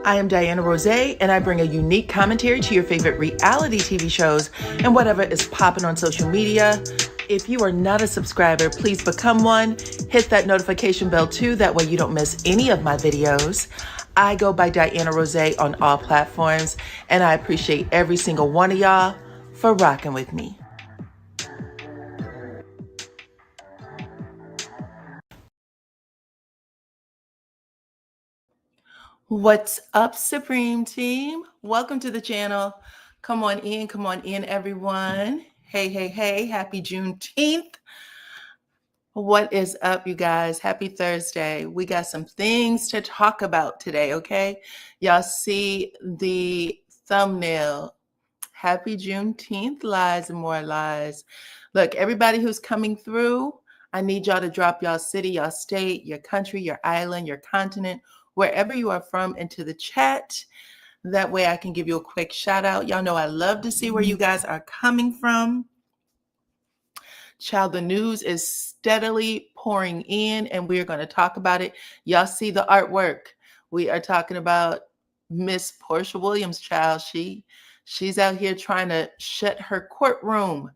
I am DYANAROZAY, and I bring a unique commentary to your favorite reality TV shows and whatever is popping on social media. If you are not a subscriber, please become one. Hit that notification bell too, that way you don't miss any of my videos. I go by DYANAROZAY on all platforms, and I appreciate every single one of y'all for rocking with me. What's up, Supreme Team? Welcome to the channel. Come on in, everyone. Hey, happy Juneteenth. What is up, you guys? Happy Thursday. We got some things to talk about today, okay? Y'all see the thumbnail. Happy Juneteenth, lies and more lies. Look, everybody who's coming through, I need y'all to drop y'all city, y'all state, your country, your island, your continent, wherever you are from, into the chat. That way I can give you a quick shout out. Y'all know I love to see where you guys are coming from. Child, the news is steadily pouring in, and we're going to talk about it. Y'all see the artwork. We are talking about Miss Porsha Williams, child. She's out here trying to shut her courtroom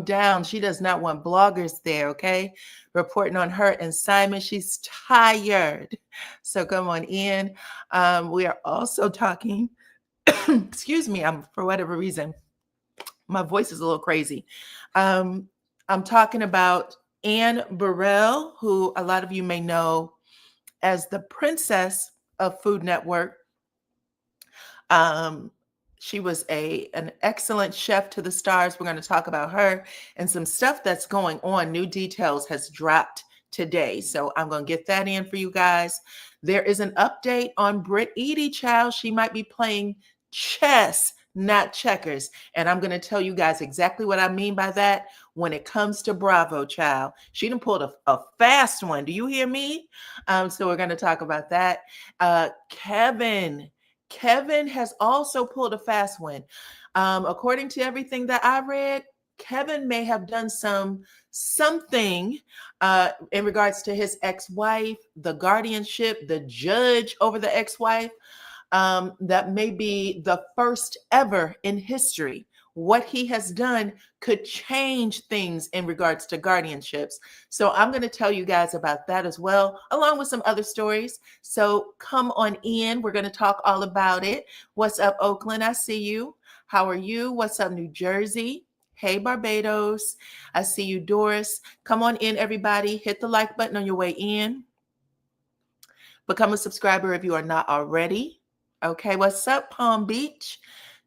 down. She does not want bloggers there, okay? Reporting on her and Simon. She's tired. So come on in. We are also talking, excuse me, for whatever reason, my voice is a little crazy. I'm talking about Anne Burrell, who a lot of you may know as the princess of Food Network. She was an excellent chef to the stars. We're going to talk about her and some stuff that's going on. New details has dropped today. So I'm going to get that in for you guys. There is an update on Brit, child. She might be playing chess, not checkers. And I'm going to tell you guys exactly what I mean by that when it comes to Bravo, child. She done pulled a fast one. Do you hear me? So we're going to talk about that. Kevin has also pulled a fast one. According to everything that I read, Kevin may have done something in regards to his ex-wife, the guardianship, the judge over the ex-wife. That may be the first ever in history. What he has done could change things in regards to guardianships. So I'm going to tell you guys about that as well, along with some other stories. So come on in. We're going to talk all about it. What's up, Oakland? I see you. How are you? What's up, New Jersey? Hey, Barbados. I see you, Doris. Come on in, everybody. Hit the like button on your way in. Become a subscriber if you are not already. Okay, what's up, Palm Beach?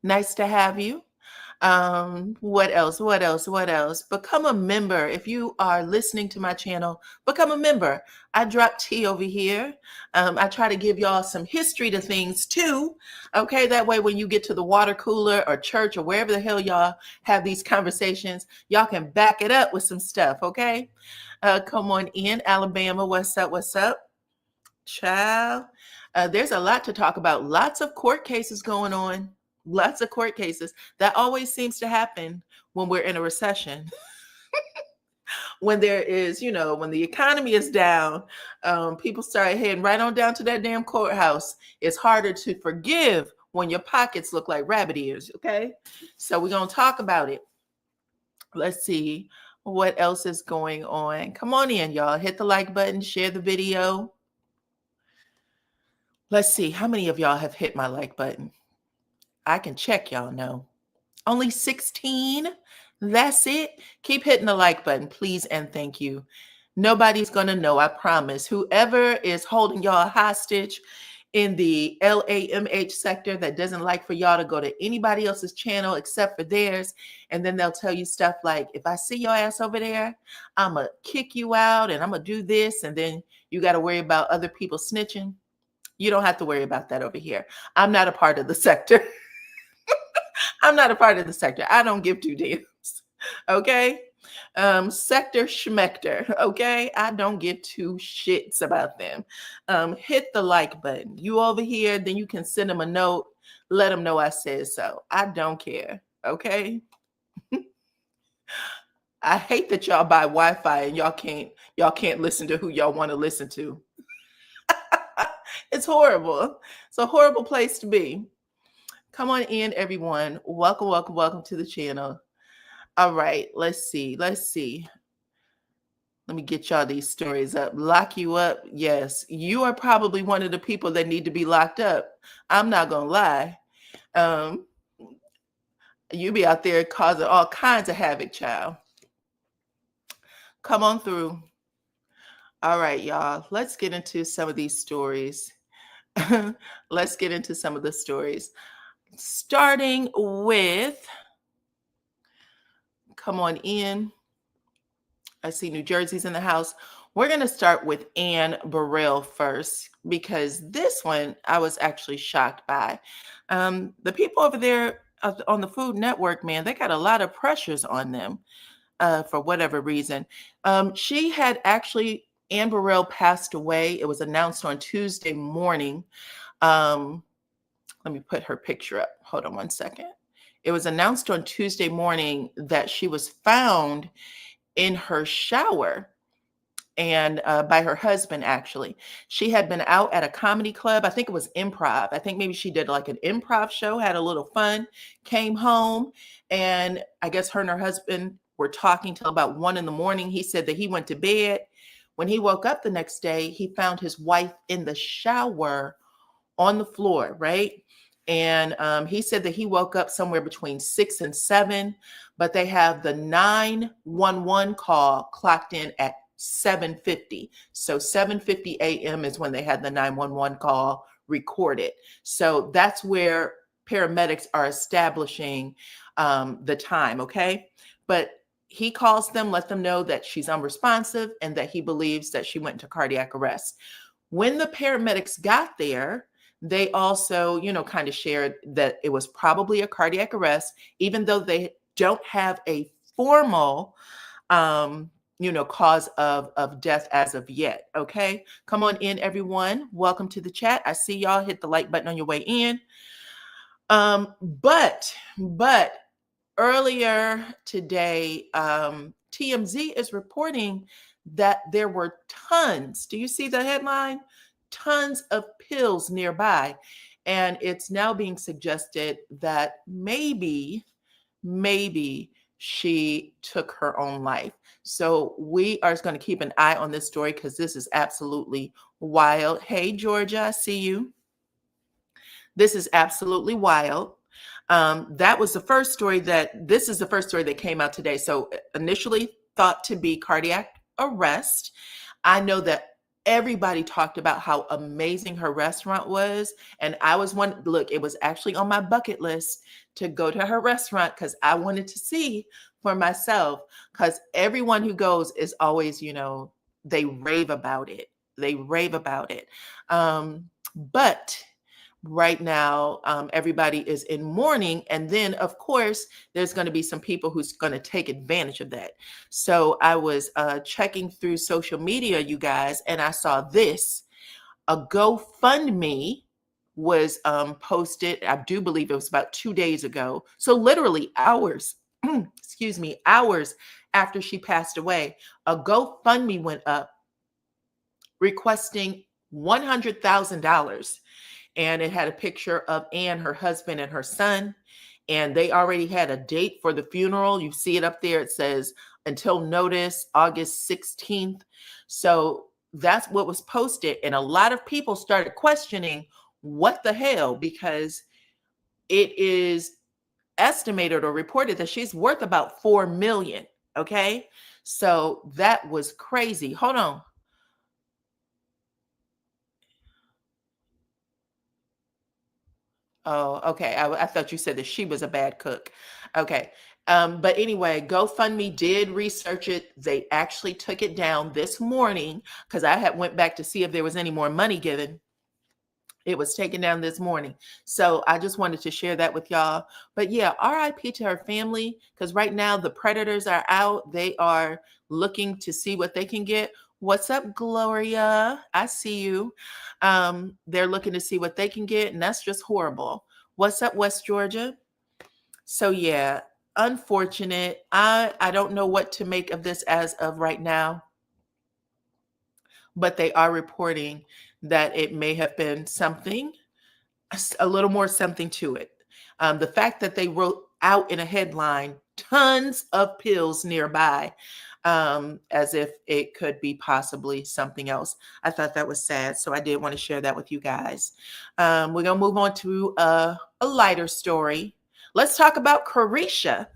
Nice to have you. What else? Become a member. If you are listening to my channel, become a member. I drop tea over here. I try to give y'all some history to things too. Okay, that way when you get to the water cooler or church or wherever the hell y'all have these conversations, y'all can back it up with some stuff, okay? Come on in, Alabama. What's up? Child. There's a lot to talk about. Lots of court cases going on. Lots of court cases. That always seems to happen when we're in a recession. When there is, when the economy is down, people start heading right on down to that damn courthouse. It's harder to forgive when your pockets look like rabbit ears, okay? So we're going to talk about it. Let's see what else is going on. Come on in, y'all. Hit the like button, share the video. Let's see, how many of y'all have hit my like button? I can check, y'all know. Only 16? That's it. Keep hitting the like button, please, and thank you. Nobody's going to know, I promise. Whoever is holding y'all hostage in the LAMH sector that doesn't like for y'all to go to anybody else's channel except for theirs, and then they'll tell you stuff like, if I see your ass over there, I'm going to kick you out, and I'm going to do this, and then you got to worry about other people snitching. You don't have to worry about that over here. I'm not a part of the sector. I'm not a part of the sector. I don't give two damns. Okay? Sector schmecter. Okay? I don't give two shits about them. Hit the like button. You over here, then you can send them a note. Let them know I said so. I don't care. Okay? I hate that y'all buy Wi-Fi and y'all can't listen to who y'all want to listen to. It's horrible. It's a horrible place to be. Come on in, everyone. Welcome, welcome, welcome to the channel. All right, let's see. Let's see. Let me get y'all these stories up. Lock you up. Yes, you are probably one of the people that need to be locked up. I'm not gonna lie. Um, you be out there causing all kinds of havoc, child. Come on through. All right, y'all. Let's get into some of these stories. Let's get into some of the stories. Starting with, come on in. I see New Jersey's in the house. We're going to start with Anne Burrell first, because this one I was actually shocked by. The people over there on the Food Network, man, they got a lot of pressures on them for whatever reason. She had actually, Anne Burrell passed away. It was announced on Tuesday morning. Let me put her picture up. Hold on one second. It was announced on Tuesday morning that she was found in her shower, and by her husband, actually. She had been out at a comedy club. I think it was improv. I think maybe she did like an improv show, had a little fun, came home, and I guess her and her husband were talking till about 1 a.m. He said that he went to bed. When he woke up the next day, he found his wife in the shower on the floor, right? And he said that he woke up somewhere between 6 and 7, but they have the 911 call clocked in at 7:50. So 7:50 a.m. is when they had the 911 call recorded. So that's where paramedics are establishing the time, okay? But he calls them, let them know that she's unresponsive and that he believes that she went into cardiac arrest. When the paramedics got there, they also, kind of shared that it was probably a cardiac arrest, even though they don't have a formal, cause of death as of yet. Okay. Come on in, everyone. Welcome to the chat. I see y'all. Hit the like button on your way in. But earlier today, TMZ is reporting that there were tons. Do you see the headline? Tons of pills nearby. And it's now being suggested that maybe she took her own life. So we are going to keep an eye on this story because this is absolutely wild. Hey, Georgia, I see you. This is absolutely wild. This is the first story that came out today. So initially thought to be cardiac arrest. I know that everybody talked about how amazing her restaurant was. And I was look, it was actually on my bucket list to go to her restaurant because I wanted to see for myself, because everyone who goes is always, they rave about it. They rave about it. But right now, everybody is in mourning. And then, of course, there's going to be some people who's going to take advantage of that. So I was checking through social media, you guys, and I saw this. A GoFundMe was posted. I do believe it was about 2 days ago. So literally hours, hours after she passed away, a GoFundMe went up requesting $100,000. And it had a picture of Anne, her husband, and her son. And they already had a date for the funeral. You see it up there. It says, until notice, August 16th. So that's what was posted. And a lot of people started questioning what the hell, because it is estimated or reported that she's worth about $4 million. Okay. So that was crazy. Hold on. Oh, okay. I thought you said that she was a bad cook. Okay. But anyway, GoFundMe did research it. They actually took it down this morning because I had went back to see if there was any more money given. It was taken down this morning. So I just wanted to share that with y'all. But yeah, RIP to her family, because right now the predators are out. They are looking to see what they can get. What's up, Gloria? I see you. They're looking to see what they can get, and that's just horrible. What's up, West Georgia? So yeah, unfortunate. I don't know what to make of this as of right now. but they are reporting that it may have been something, a little more something to it. The fact that they wrote out in a headline, tons of pills nearby, as if it could be possibly something else. I thought that was sad, so I did want to share that with you guys. We're going to move on to a lighter story. Let's talk about Carisha.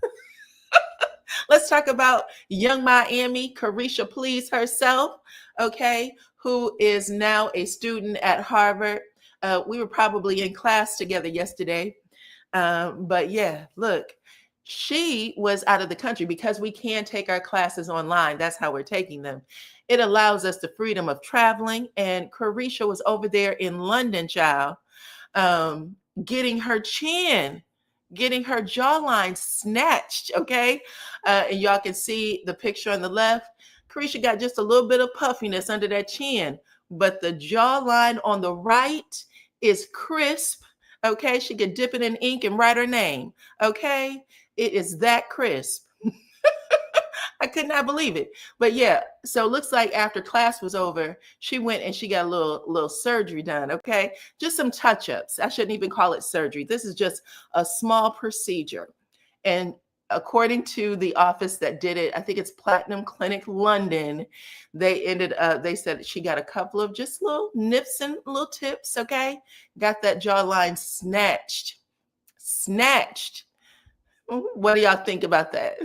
Let's talk about young Miami, Carisha Please herself, okay, who is now a student at Harvard. We were probably in class together yesterday. But yeah, look, she was out of the country because we can take our classes online. That's how we're taking them. It allows us the freedom of traveling. And Carisha was over there in London, child, um, getting her chin, getting her jawline snatched. Okay. And y'all can see the picture on the left. Carisha got just a little bit of puffiness under that chin, but the jawline on the right is crisp. Okay. She could dip it in ink and write her name. Okay. It is that crisp. I could not believe it. But yeah, so it looks like after class was over, she went and she got a little surgery done, okay? Just some touch-ups. I shouldn't even call it surgery. This is just a small procedure. And according to the office that did it, I think it's Platinum Clinic London, they said she got a couple of just little nips and little tips, okay? Got that jawline snatched. Snatched. What do y'all think about that?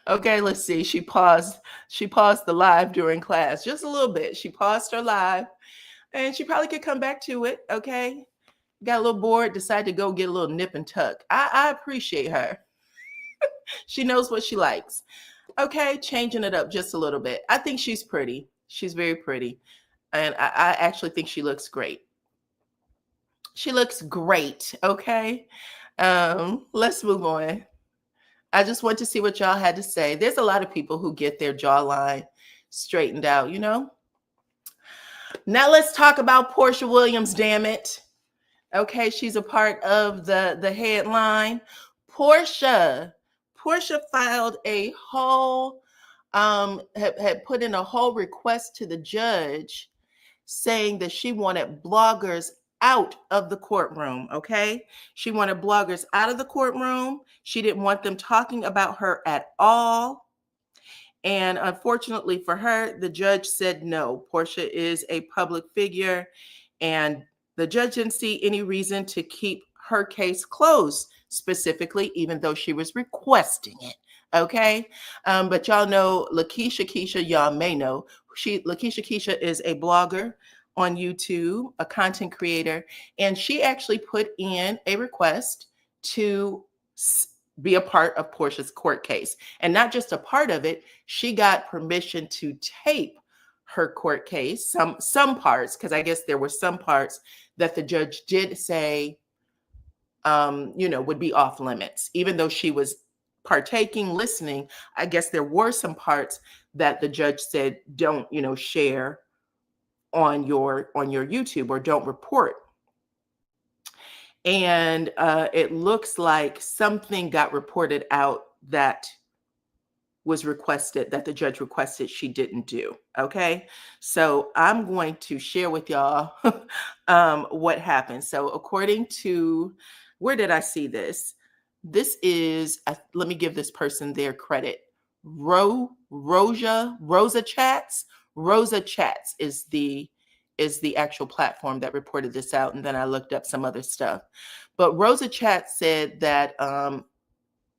Okay, let's see. She paused the live during class just a little bit. She paused her live and she probably could come back to it. Okay. Got a little bored, decided to go get a little nip and tuck. I appreciate her. She knows what she likes. Okay, changing it up just a little bit. I think she's pretty. She's very pretty. And I actually think she looks great. She looks great. Okay. Let's move on. I just want to see what y'all had to say. There's a lot of people who get their jawline straightened out, you know? Now let's talk about Porsha Williams, damn it. Okay, she's a part of the headline. Porsha filed a whole, had put in a whole request to the judge saying that she wanted bloggers out of the courtroom, okay? She wanted bloggers out of the courtroom. She didn't want them talking about her at all. And unfortunately for her, the judge said no. Porsha is a public figure, and the judge didn't see any reason to keep her case closed specifically, even though she was requesting it, okay? But y'all know Lakeisha Keisha, y'all may know. Lakeisha Keisha is a blogger on YouTube, a content creator, and she actually put in a request to be a part of Porsha's court case. And not just a part of it, she got permission to tape her court case, some parts, because I guess there were some parts that the judge did say, would be off limits. Even though she was partaking, listening, I guess there were some parts that the judge said, don't, share on your YouTube, or don't report. And it looks like something got reported out that was requested, that the judge requested she didn't do. Okay. So I'm going to share with y'all what happened. So according to, where did I see this? This is, let me give this person their credit. Rosa Chats. Rosa Chats is the actual platform that reported this out. And then I looked up some other stuff. But Rosa Chats said that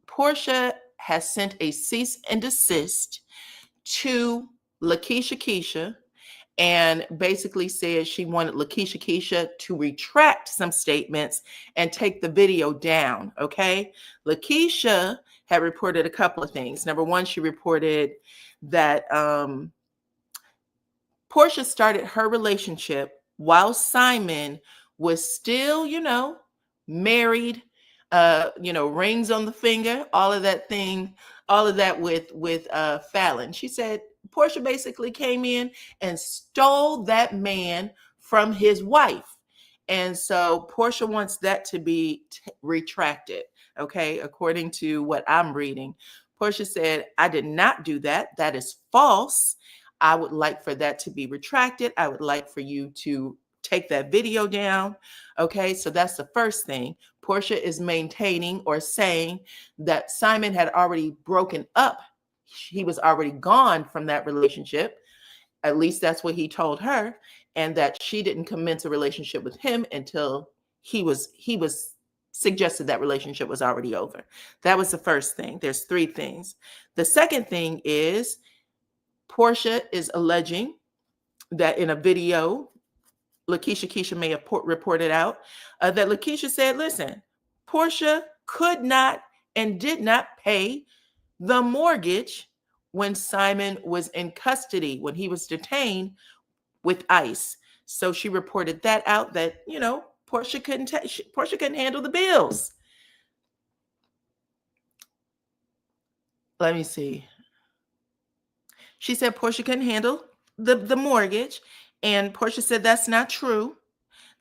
Porsha has sent a cease and desist to Lakeisha Keisha, and basically said she wanted Lakeisha Keisha to retract some statements and take the video down. Okay. Lakeisha had reported a couple of things. Number one, she reported that Porsha started her relationship while Simon was still, married, rings on the finger, all of that with Fallon. She said Porsha basically came in and stole that man from his wife. And so Porsha wants that to be retracted. Okay. According to what I'm reading, Porsha said, I did not do that. That is false. I would like for that to be retracted. I would like for you to take that video down. Okay, so that's the first thing. Porsha is maintaining or saying that Simon had already broken up. He was already gone from that relationship. At least that's what he told her, and that she didn't commence a relationship with him until he was suggested that relationship was already over. That was the first thing. There's three things. The second thing is Porsha is alleging that in a video, Lakeisha Keisha may have reported out that Lakeisha said, listen, Porsha could not and did not pay the mortgage when Simon was in custody, when he was detained with ICE. So she reported that out, that, Porsha couldn't handle the bills. Let me see. She said Porsha couldn't handle the mortgage, and Porsha said that's not true.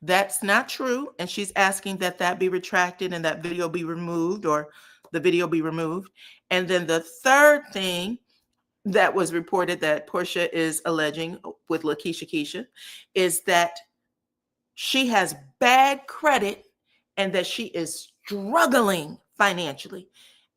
That's not true. And she's asking that be retracted and that video be removed, or the video be removed. And then the third thing that was reported that Porsha is alleging with Lakeisha Keisha is that she has bad credit and that she is struggling financially.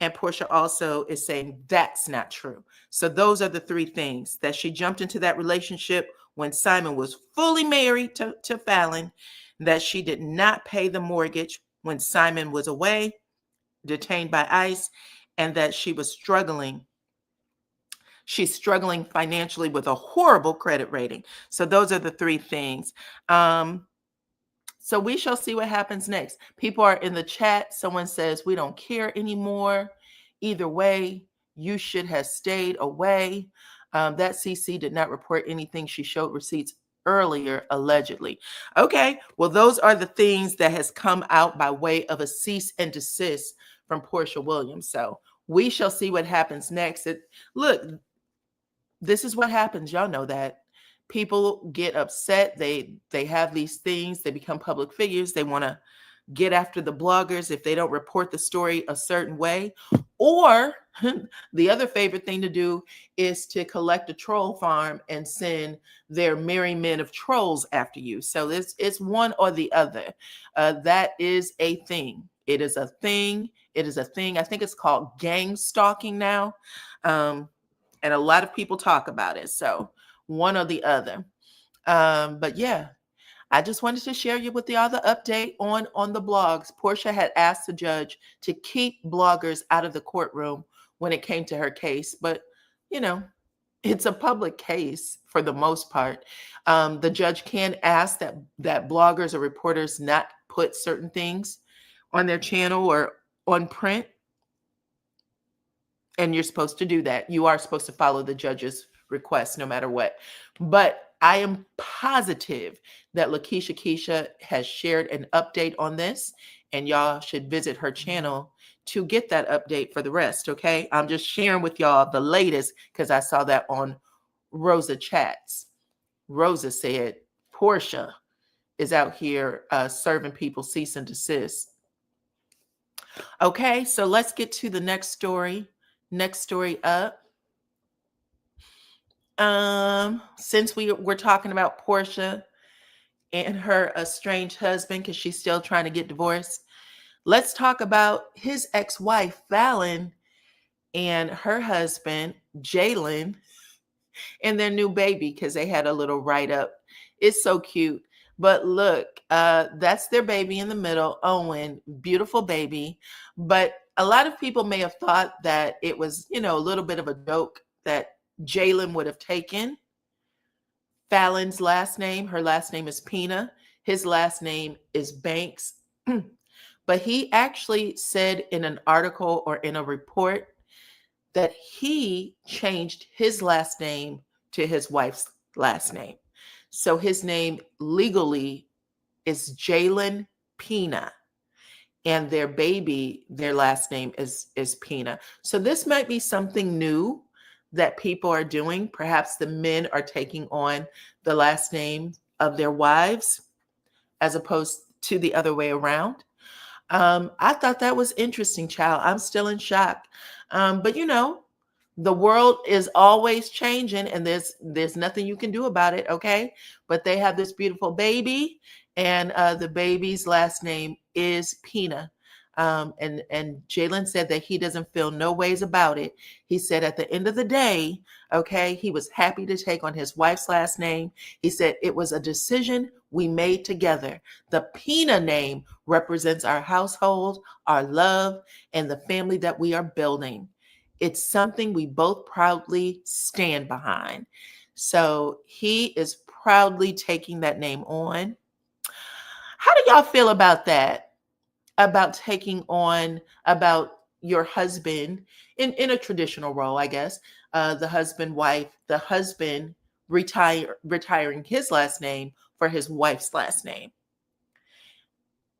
And Porsha also is saying that's not true. So those are the three things: that she jumped into that relationship when Simon was fully married to Fallon, that she did not pay the mortgage when Simon was away, detained by ICE, and that she was struggling. She's struggling financially with a horrible credit rating. So those are the three things. So we shall see what happens next. People are in the chat. Someone says, we don't care anymore. Either way, you should have stayed away. That CC did not report anything. She showed receipts earlier, allegedly. Okay, well, those are the things that has come out by way of a cease and desist from Porsha Williams. So we shall see what happens next. Look, this is what happens. Y'all know that. People get upset. They have these things. They become public figures. They want to get after the bloggers if they don't report the story a certain way. Or the other favorite thing to do is to collect a troll farm and send their merry men of trolls after you. So it's one or the other. That is a thing. It is a thing. It is a thing. I think it's called gang stalking now. And a lot of people talk about it. So one or the other. But yeah, I just wanted to share you with y'all the update on the blogs. Porsha had asked the judge to keep bloggers out of the courtroom when it came to her case. But, it's a public case for the most part. The judge can ask that bloggers or reporters not put certain things on their channel or on print. And you're supposed to do that. You are supposed to follow the judge's request no matter what. But I am positive that Lakeisha Keisha has shared an update on this, and y'all should visit her channel to get that update for the rest, okay? I'm just sharing with y'all the latest because I saw that on Rosa chats. Rosa said, Porsha is out here serving people cease and desist. Okay, so let's get to the next story. Next story up. Since we're talking about Porsha and her estranged husband, because she's still trying to get divorced, let's talk about his ex-wife, Fallon, and her husband, Jalen, and their new baby, because they had a little write-up. It's so cute. But look, that's their baby in the middle, Owen, beautiful baby. But a lot of people may have thought that it was, a little bit of a joke that Jalen would have taken Fallon's last name. Her last name is Pina. His last name is Banks. But he actually said in an article or in a report that he changed his last name to his wife's last name. So his name legally is Jalen Pina. And their baby, their last name is Pina. So this might be something new that people are doing. Perhaps the men are taking on the last name of their wives as opposed to the other way around. I thought that was interesting, child. I'm still in shock. But The world is always changing, and there's nothing you can do about it, okay? But they have this beautiful baby, and the baby's last name is Pina. And Jalen said that he doesn't feel no ways about it. He said at the end of the day, okay, he was happy to take on his wife's last name. He said it was a decision we made together. The Pina name represents our household, our love, and the family that we are building. It's something we both proudly stand behind. So he is proudly taking that name on. How do y'all feel about that? About taking on, about your husband in a traditional role, I guess, the husband, wife, the husband retiring his last name for his wife's last name.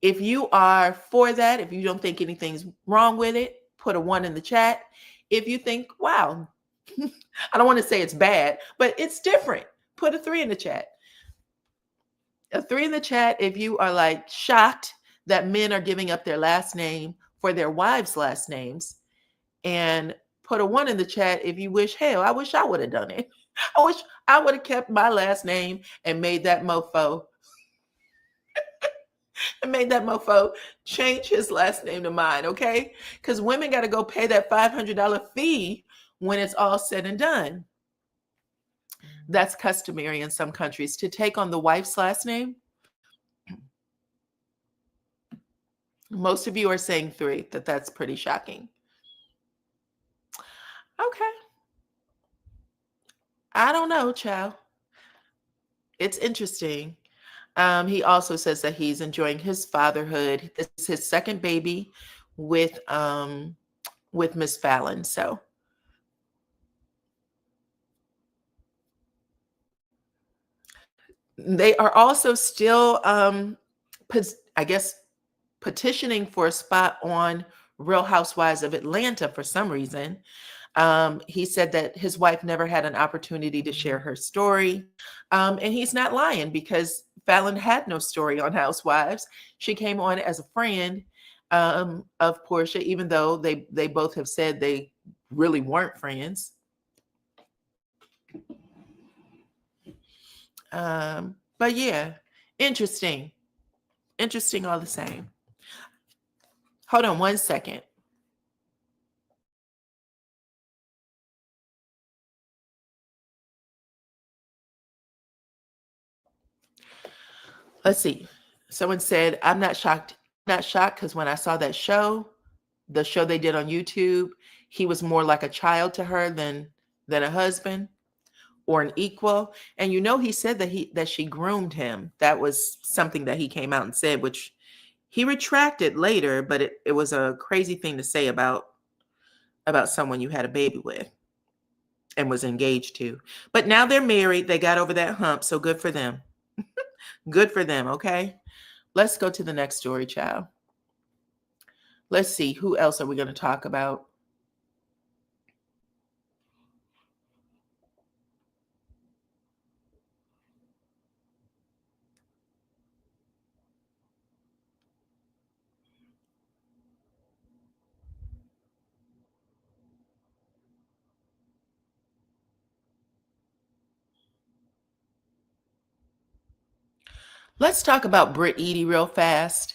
If you are for that, if you don't think anything's wrong with it, put a 1 in the chat. If you think, wow, I don't want to say it's bad, but it's different, put a 3 in the chat. A 3 in the chat if you are like shocked that men are giving up their last name for their wives' last names. And put a 1 in the chat if you wish, hell, I wish I would have done it. I wish I would have kept my last name and made that mofo change his last name to mine, okay? Because women got to go pay that $500 fee when it's all said and done. That's customary in some countries to take on the wife's last name. Most of you are saying 3, that's pretty shocking. Okay. I don't know, child. It's interesting. He also says that he's enjoying his fatherhood. This is his second baby with Miss Fallon. So they are also still, I guess, petitioning for a spot on Real Housewives of Atlanta for some reason. He said that his wife never had an opportunity to share her story. And he's not lying, because Fallon had no story on Housewives. She came on as a friend of Porsha, even though they both have said they really weren't friends. But yeah, interesting. Interesting all the same. Hold on 1 second. Let's see. Someone said, I'm not shocked. Not shocked because when I saw that show, the show they did on YouTube, he was more like a child to her than a husband or an equal. And he said that she groomed him. That was something that he came out and said, which he retracted later, but it was a crazy thing to say about someone you had a baby with and was engaged to. But now they're married. They got over that hump, so good for them. Good for them, okay? Let's go to the next story, child. Let's see, who else are we going to talk about? Let's talk about Brit real fast.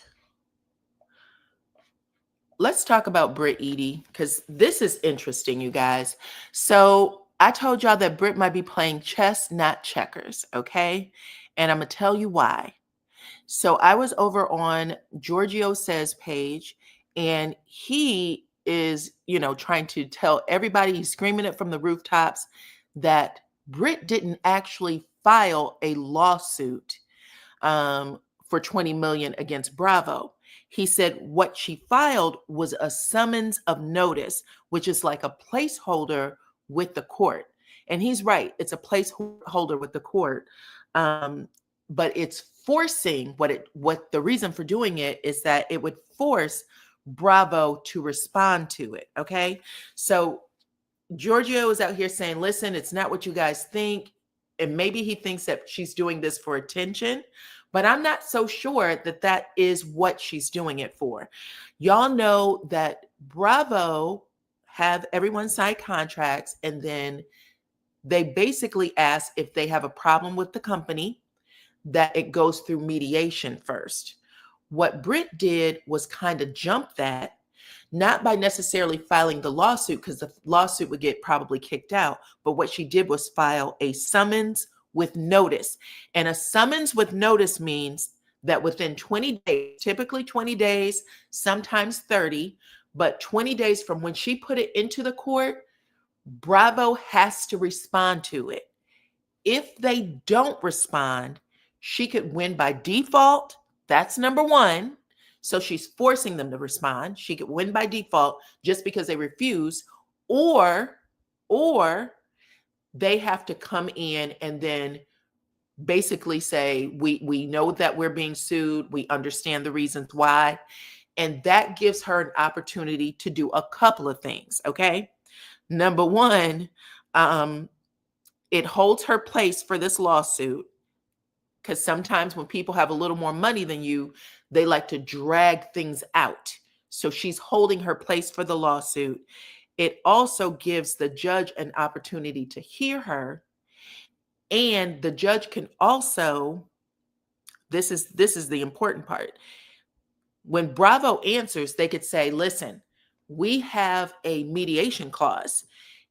Let's talk about Brit because this is interesting, you guys. So I told y'all that Brit might be playing chess, not checkers, okay? And I'm going to tell you why. So I was over on Giorgio Says page, and he is, trying to tell everybody, he's screaming it from the rooftops, that Brit didn't actually file a lawsuit for $20 million against Bravo. He said what she filed was a summons of notice, which is like a placeholder with the court. And he's right, it's a placeholder with the court. But it's forcing what the reason for doing it is that it would force Bravo to respond to it. Okay. So Giorgio is out here saying, listen, it's not what you guys think. And maybe he thinks that she's doing this for attention, but I'm not so sure that is what she's doing it for. Y'all know that Bravo have everyone sign contracts, and then they basically ask if they have a problem with the company, that it goes through mediation first. What Brit did was kind of jump that, not by necessarily filing the lawsuit, because the lawsuit would get probably kicked out, but what she did was file a summons with notice. And a summons with notice means that within 20 days, typically 20 days, sometimes 30, but 20 days from when she put it into the court, Bravo has to respond to it. If they don't respond, she could win by default. That's number one. So she's forcing them to respond. She could win by default just because they refuse, or they have to come in and then basically say, we know that we're being sued. We understand the reasons why. And that gives her an opportunity to do a couple of things. Okay. Number one, it holds her place for this lawsuit, because sometimes when people have a little more money than you, they like to drag things out. So she's holding her place for the lawsuit. It also gives the judge an opportunity to hear her. And the judge can also, this is the important part. When Bravo answers, they could say, listen, we have a mediation clause,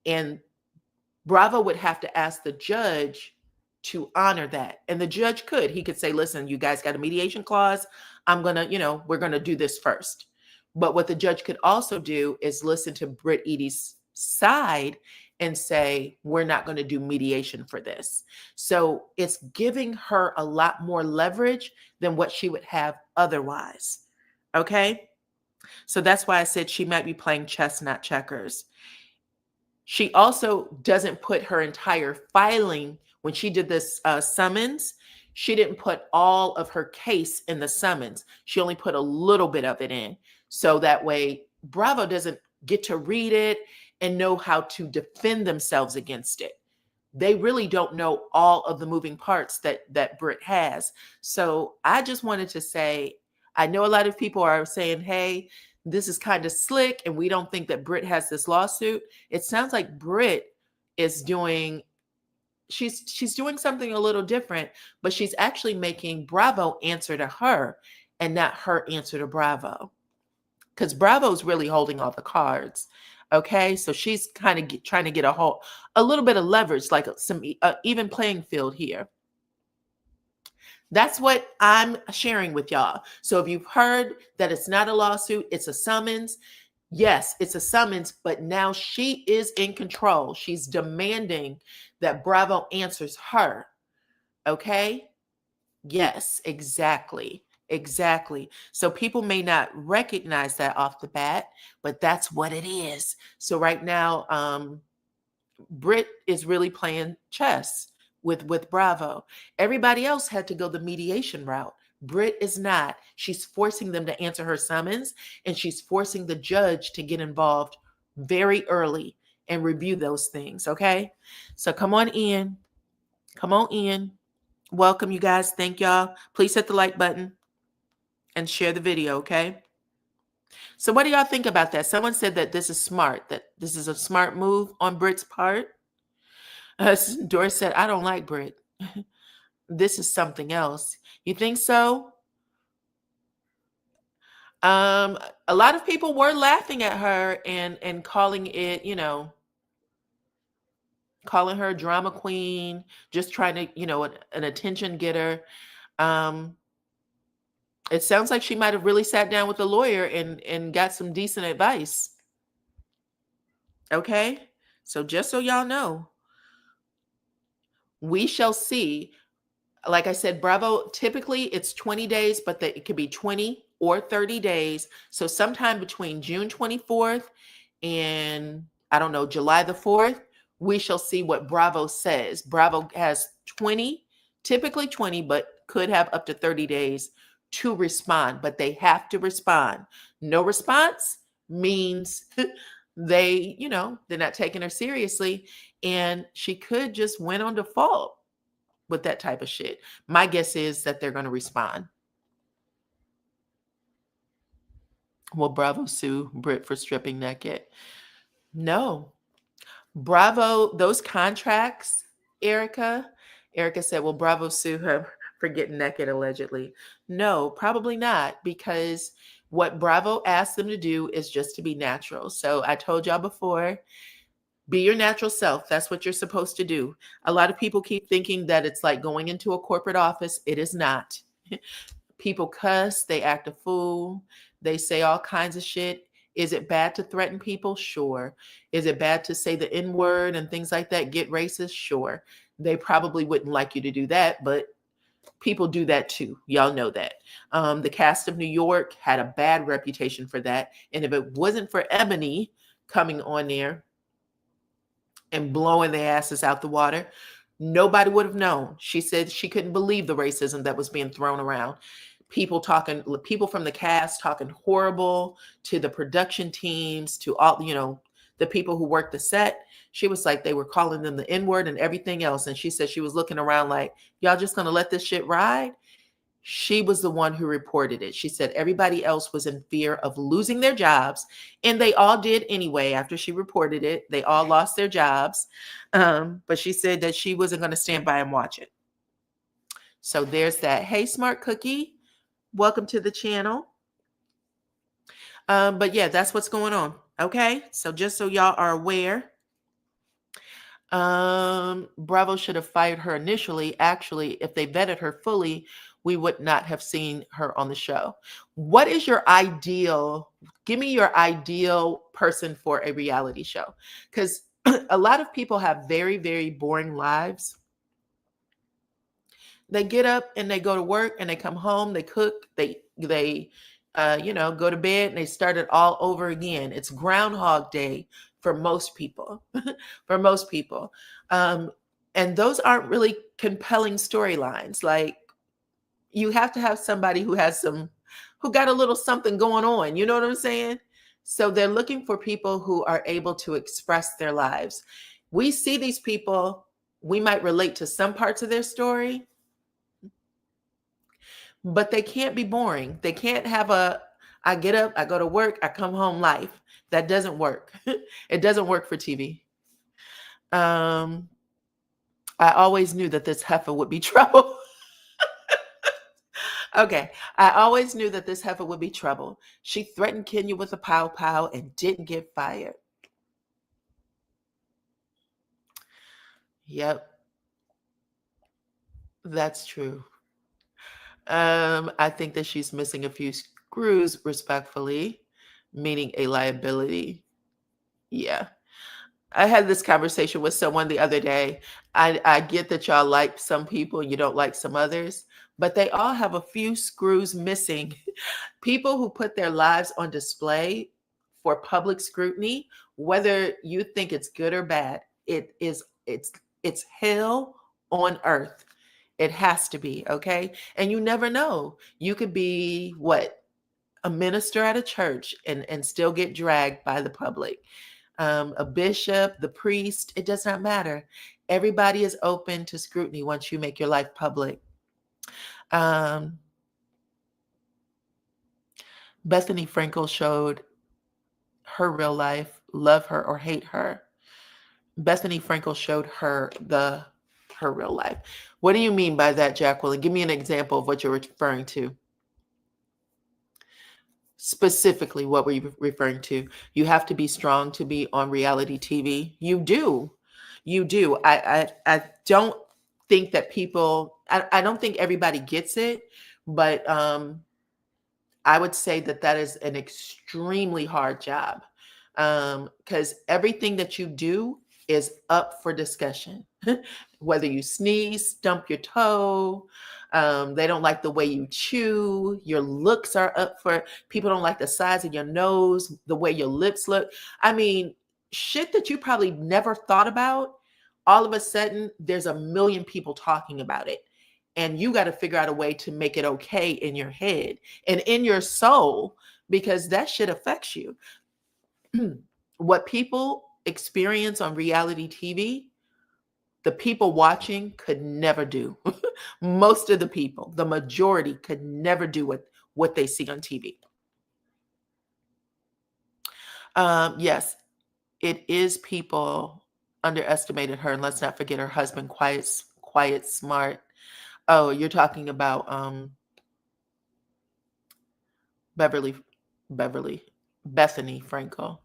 and Bravo would have to ask the judge to honor that. And the judge could. He could say, listen, you guys got a mediation clause. I'm going to, we're going to do this first. But what the judge could also do is listen to Brit Edie's side and say, we're not going to do mediation for this. So it's giving her a lot more leverage than what she would have otherwise. Okay? So that's why I said she might be playing chess, not checkers. She also doesn't put her entire filing. When she did this summons, she didn't put all of her case in the summons. She only put a little bit of it in. So that way, Bravo doesn't get to read it and know how to defend themselves against it. They really don't know all of the moving parts that Brit has. So I just wanted to say, I know a lot of people are saying, hey, this is kind of slick, and we don't think that Brit has this lawsuit. It sounds like Brit is doing, she's doing something a little different, but she's actually making Bravo answer to her and not her answer to Bravo. Because Bravo's really holding all the cards. Okay, so she's kind of trying to get a little bit of leverage, like some even playing field here. That's what I'm sharing with y'all. So if you've heard that it's not a lawsuit, it's a summons. Yes, it's a summons, but now she is in control. She's demanding that Bravo answers her. Okay? Yes, exactly. Exactly. So people may not recognize that off the bat, but that's what it is. So right now, Brit is really playing chess with Bravo. Everybody else had to go the mediation route. Brit is not. She's forcing them to answer her summons, and she's forcing the judge to get involved very early and review those things. Okay. So come on in. Come on in. Welcome, you guys. Thank y'all. Please hit the like button and share the video, okay? So what do y'all think about that? Someone said that this is smart, that this is a smart move on Brit's part. Doris said, I don't like Brit. This is something else. You think so? A lot of people were laughing at her and calling it, calling her a drama queen, just trying to, an attention getter. It sounds like she might have really sat down with a lawyer and got some decent advice. Okay? So just so y'all know, we shall see. Like I said, Bravo, typically it's 20 days, but it could be 20 or 30 days. So sometime between June 24th and, I don't know, July the 4th, we shall see what Bravo says. Bravo has 20, typically 20, but could have up to 30 days to respond, but they have to respond. No response means they're not taking her seriously, and she could just win on default with that type of shit. My guess is that they're going to respond. Will Bravo sue Brit for stripping naked? No. Bravo, those contracts, Erica. Erica said, "Will Bravo sue her for getting naked allegedly?" No, probably not, because what Bravo asked them to do is just to be natural. So I told y'all before, be your natural self. That's what you're supposed to do. A lot of people keep thinking that it's like going into a corporate office. It is not. People cuss, they act a fool, they say all kinds of shit. Is it bad to threaten people? Sure. Is it bad to say the N word and things like that? Get racist? Sure. They probably wouldn't like you to do that, but people do that too. Y'all know that. The cast of New York had a bad reputation for that. And if it wasn't for Ebony coming on there and blowing their asses out the water, nobody would have known. She said she couldn't believe the racism that was being thrown around. People from the cast talking horrible to the production teams, to all, the people who worked the set. She was like, they were calling them the N-word and everything else. And she said she was looking around like, y'all just going to let this shit ride? She was the one who reported it. She said everybody else was in fear of losing their jobs, and they all did anyway. After she reported it, they all lost their jobs. But she said that she wasn't going to stand by and watch it. So there's that. Hey, Smart Cookie, welcome to the channel. But yeah, that's what's going on. Okay, so just so y'all are aware, Bravo should have fired her initially. Actually, if they vetted her fully, we would not have seen her on the show. What is your ideal? Give me your ideal person for a reality show. Because a lot of people have very, very boring lives. They get up and they go to work and they come home, they cook, they go to bed and they start it all over again. It's Groundhog Day for most people. For most people. And those aren't really compelling storylines. Like, you have to have somebody who got a little something going on. You know what I'm saying? So they're looking for people who are able to express their lives. We see these people, we might relate to some parts of their story, but they can't be boring. They can't have I get up, I go to work, I come home life. That doesn't work. It doesn't work for TV. I always knew that this heifer would be trouble. Okay, I always knew that this heifer would be trouble. She threatened Kenya with a pow pow and didn't get fired. Yep, that's true. I think that she's missing a few screws, respectfully, meaning a liability. Yeah. I had this conversation with someone the other day. I get that y'all like some people and you don't like some others, but they all have a few screws missing. People who put their lives on display for public scrutiny, whether you think it's good or bad, it's hell on earth. It has to be, okay? And you never know. You could be a minister at a church and still get dragged by the public. A bishop, the priest, it does not matter. Everybody is open to scrutiny once you make your life public. Bethany Frankel showed her real life, love her or hate her. Bethany Frankel showed her real life. What do you mean by that, Jacqueline? Give me an example of what you're referring to. Specifically, what were you referring to? You have to be strong to be on reality TV. You do. You do. I don't think that I don't think everybody gets it, but I would say that is an extremely hard job, because everything that you do is up for discussion. Whether you sneeze, stump your toe, they don't like the way you chew, your looks are up for, people don't like the size of your nose, the way your lips look. I mean, shit that you probably never thought about, all of a sudden there's a million people talking about it. And you got to figure out a way to make it okay in your head and in your soul, because that shit affects you. What people experience on reality TV, the people watching could never do. Most of the people, the majority, could never do what they see on TV. Yes. it is people underestimated her. And let's not forget her husband, quiet, smart. Oh, you're talking about Beverly, Beverly, Bethany Frankel.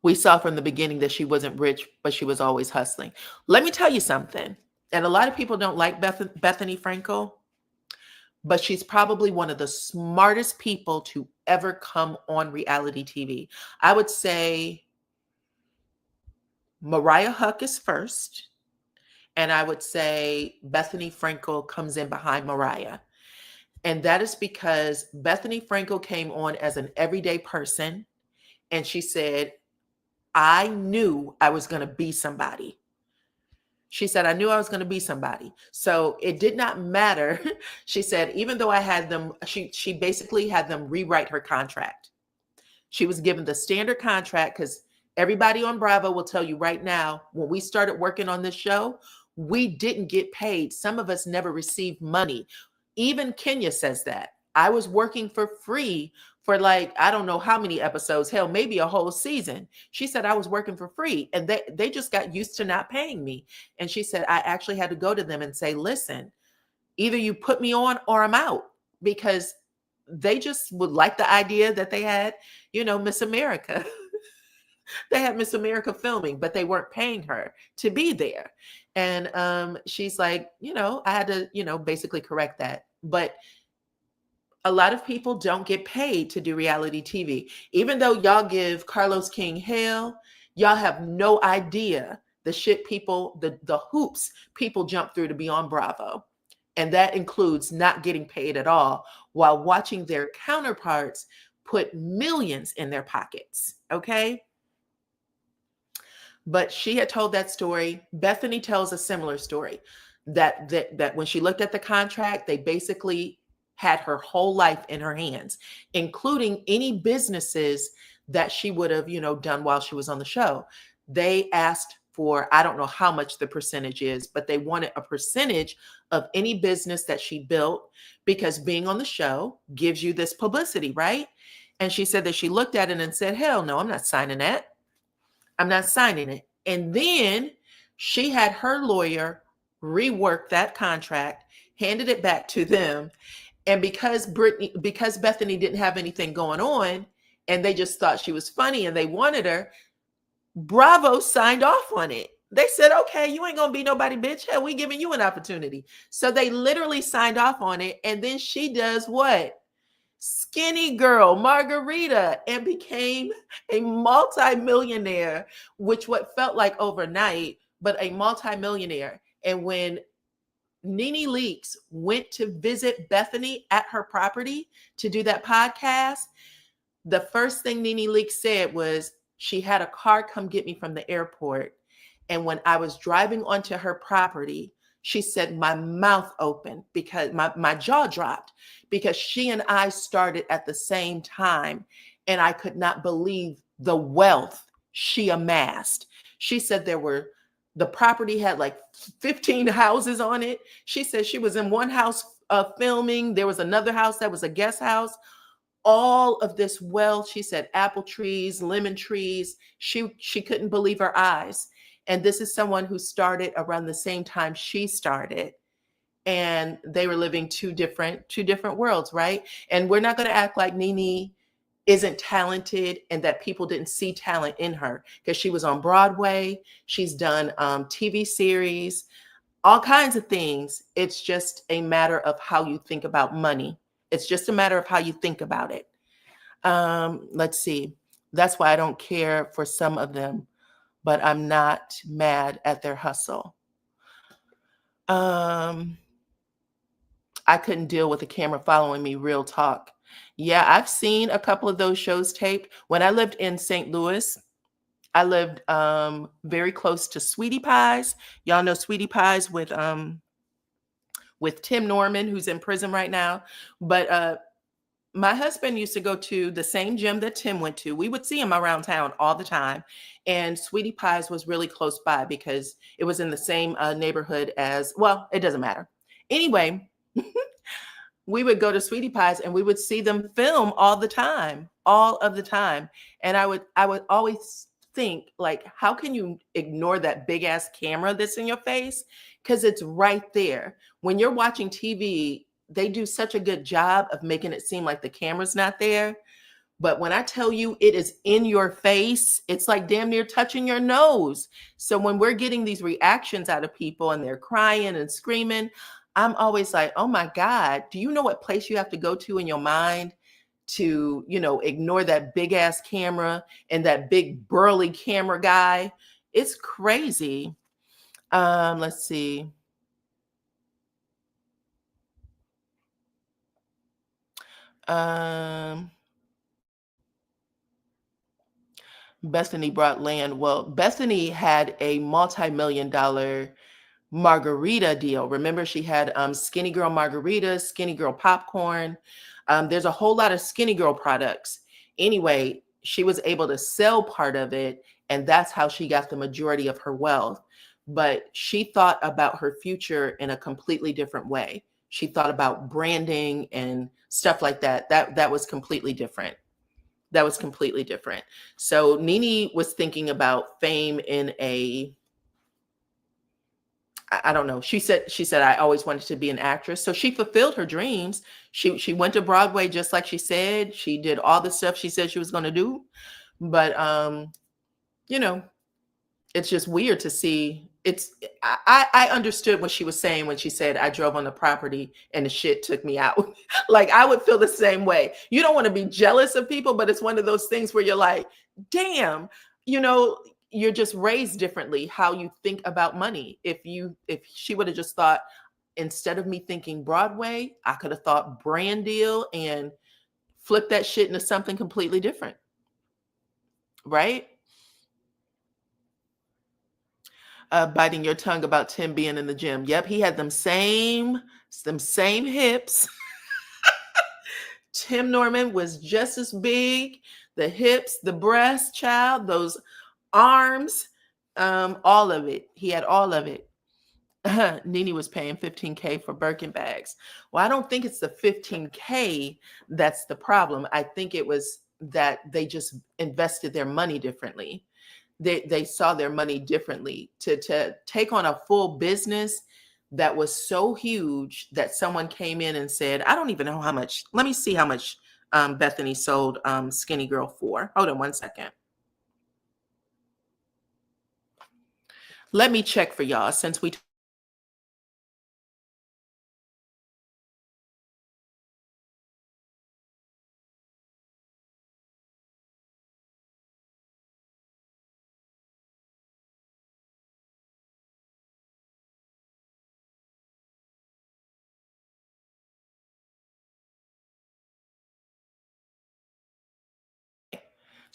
We saw from the beginning that she wasn't rich, but she was always hustling. Let me tell you something. And a lot of people don't like Bethany Frankel, but she's probably one of the smartest people to ever come on reality TV. I would say Mariah Huck is first, and I would say Bethany Frankel comes in behind Mariah. And that is because Bethany Frankel came on as an everyday person, and she said, I knew I was going to be somebody. She said, I knew I was going to be somebody. So it did not matter. She said, even though I had them, she basically had them rewrite her contract. She was given the standard contract because everybody on Bravo will tell you right now, when we started working on this show, we didn't get paid. Some of us never received money. Even Kenya says that. I was working for free for like, I don't know how many episodes, hell, maybe a whole season. She said I was working for free and they just got used to not paying me. And she said, I actually had to go to them and say, listen, either you put me on or I'm out, because they just would like the idea that they had, Miss America. They had Miss America filming, but they weren't paying her to be there. And she's like, I had to, basically correct that. But a lot of people don't get paid to do reality TV. Even though y'all give Carlos King hell, y'all have no idea the shit people, the hoops people jump through to be on Bravo. And that includes not getting paid at all while watching their counterparts put millions in their pockets. Okay. But she had told that story. Bethany tells a similar story that when she looked at the contract, they basically had her whole life in her hands, including any businesses that she would have, done while she was on the show. They asked for, I don't know how much the percentage is, but they wanted a percentage of any business that she built, because being on the show gives you this publicity, right? And she said that she looked at it and said, hell no, I'm not signing that. I'm not signing it. And then she had her lawyer rework that contract, handed it back to them. And because Bethany didn't have anything going on and they just thought she was funny and they wanted her, Bravo signed off on it. They said, okay, you ain't gonna be nobody, bitch. Hell, we giving you an opportunity. So they literally signed off on it. And then she does what? Skinny girl Margarita, and became a multimillionaire, which what felt like overnight, but a multimillionaire. And when Nene Leakes went to visit Bethany at her property to do that podcast, the first thing Nene Leakes said was she had a car come get me from the airport. And when I was driving onto her property, she said my mouth opened because my jaw dropped, because she and I started at the same time. And I could not believe the wealth she amassed. She said the property had like 15 houses on it. She said she was in one house filming. There was another house that was a guest house. All of this wealth, she said, apple trees, lemon trees. She couldn't believe her eyes. And this is someone who started around the same time she started. And they were living two different worlds, right? And we're not going to act like Nene isn't talented and that people didn't see talent in her, because she was on Broadway. She's done TV series, all kinds of things. It's just a matter of how you think about money. It's just a matter of how you think about it. Let's see. That's why I don't care for some of them, but I'm not mad at their hustle. I couldn't deal with the camera following me, real talk. Yeah, I've seen a couple of those shows taped. When I lived in St. Louis, I lived very close to Sweetie Pies. Y'all know Sweetie Pies with Tim Norman, who's in prison right now. But my husband used to go to the same gym that Tim went to. We would see him around town all the time. And Sweetie Pies was really close by because it was in the same neighborhood as, well, it doesn't matter. Anyway, we would go to Sweetie Pies and we would see them film all of the time. And I would always think, like, how can you ignore that big ass camera that's in your face? Because it's right there. When you're watching TV, they do such a good job of making it seem like the camera's not there. But when I tell you it is in your face, it's like damn near touching your nose. So when we're getting these reactions out of people and they're crying and screaming, I'm always like, oh my God, do you know what place you have to go to in your mind to, ignore that big ass camera and that big burly camera guy? It's crazy. Let's see. Bethany brought land. Well, Bethany had a multi-million dollar margarita deal. Remember, she had Skinny Girl margaritas, Skinny Girl popcorn. There's a whole lot of Skinny Girl products. Anyway, she was able to sell part of it, and that's how she got the majority of her wealth. But she thought about her future in a completely different way. She thought about branding and stuff like that. That was completely different. That was completely different. So Nene was thinking about fame in a, I don't know. She said, I always wanted to be an actress. So she fulfilled her dreams. She went to Broadway just like she said. She did all the stuff she said she was going to do. But you know, it's just weird to see. I understood what she was saying when she said I drove on the property and the shit took me out. Like I would feel the same way. You don't want to be jealous of people, but it's one of those things where you're like, damn, you're just raised differently how you think about money. If she would have just thought, instead of me thinking Broadway, I could have thought brand deal and flip that shit into something completely different. Right? Biting your tongue about Tim being in the gym. Yep, he had them same hips. Tim Norman was just as big. The hips, the breast, child, those arms, all of it. He had all of it. Nene was paying $15K for Birkin bags. Well, I don't think it's the $15K that's the problem. I think it was that they just invested their money differently. They saw their money differently. To take on a full business that was so huge that someone came in and said, I don't even know how much. Let me see how much Bethany sold Skinny Girl for. Hold on one second. Let me check for y'all since we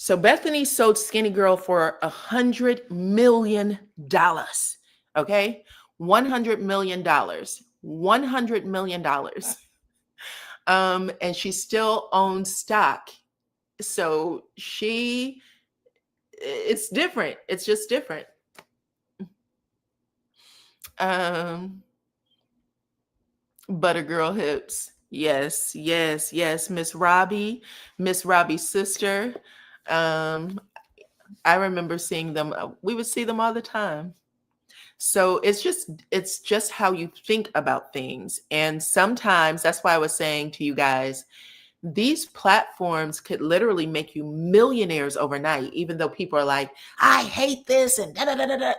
So Bethany sold Skinny Girl for $100 million. Okay, $100 million. $100 million. And she still owns stock. So it's different. It's just different. Buttergirl hips. Yes, yes, yes. Miss Robbie's sister. I remember seeing them. We would see them all the time. So it's just how you think about things. And sometimes that's why I was saying to you guys, these platforms could literally make you millionaires overnight, even though people are like, I hate this and da da da da da.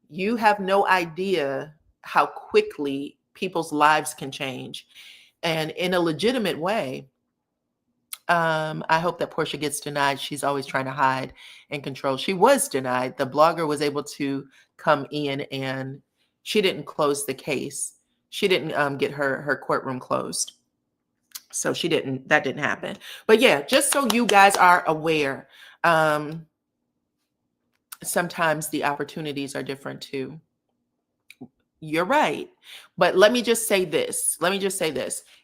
You have no idea how quickly people's lives can change. And in a legitimate way. I hope that Porsha gets denied. She's always trying to hide and control. She was denied. The blogger was able to come in and she didn't close the case. She didn't get her courtroom closed. So that didn't happen. But yeah, just so you guys are aware, sometimes the opportunities are different too. You're right. But let me just say this.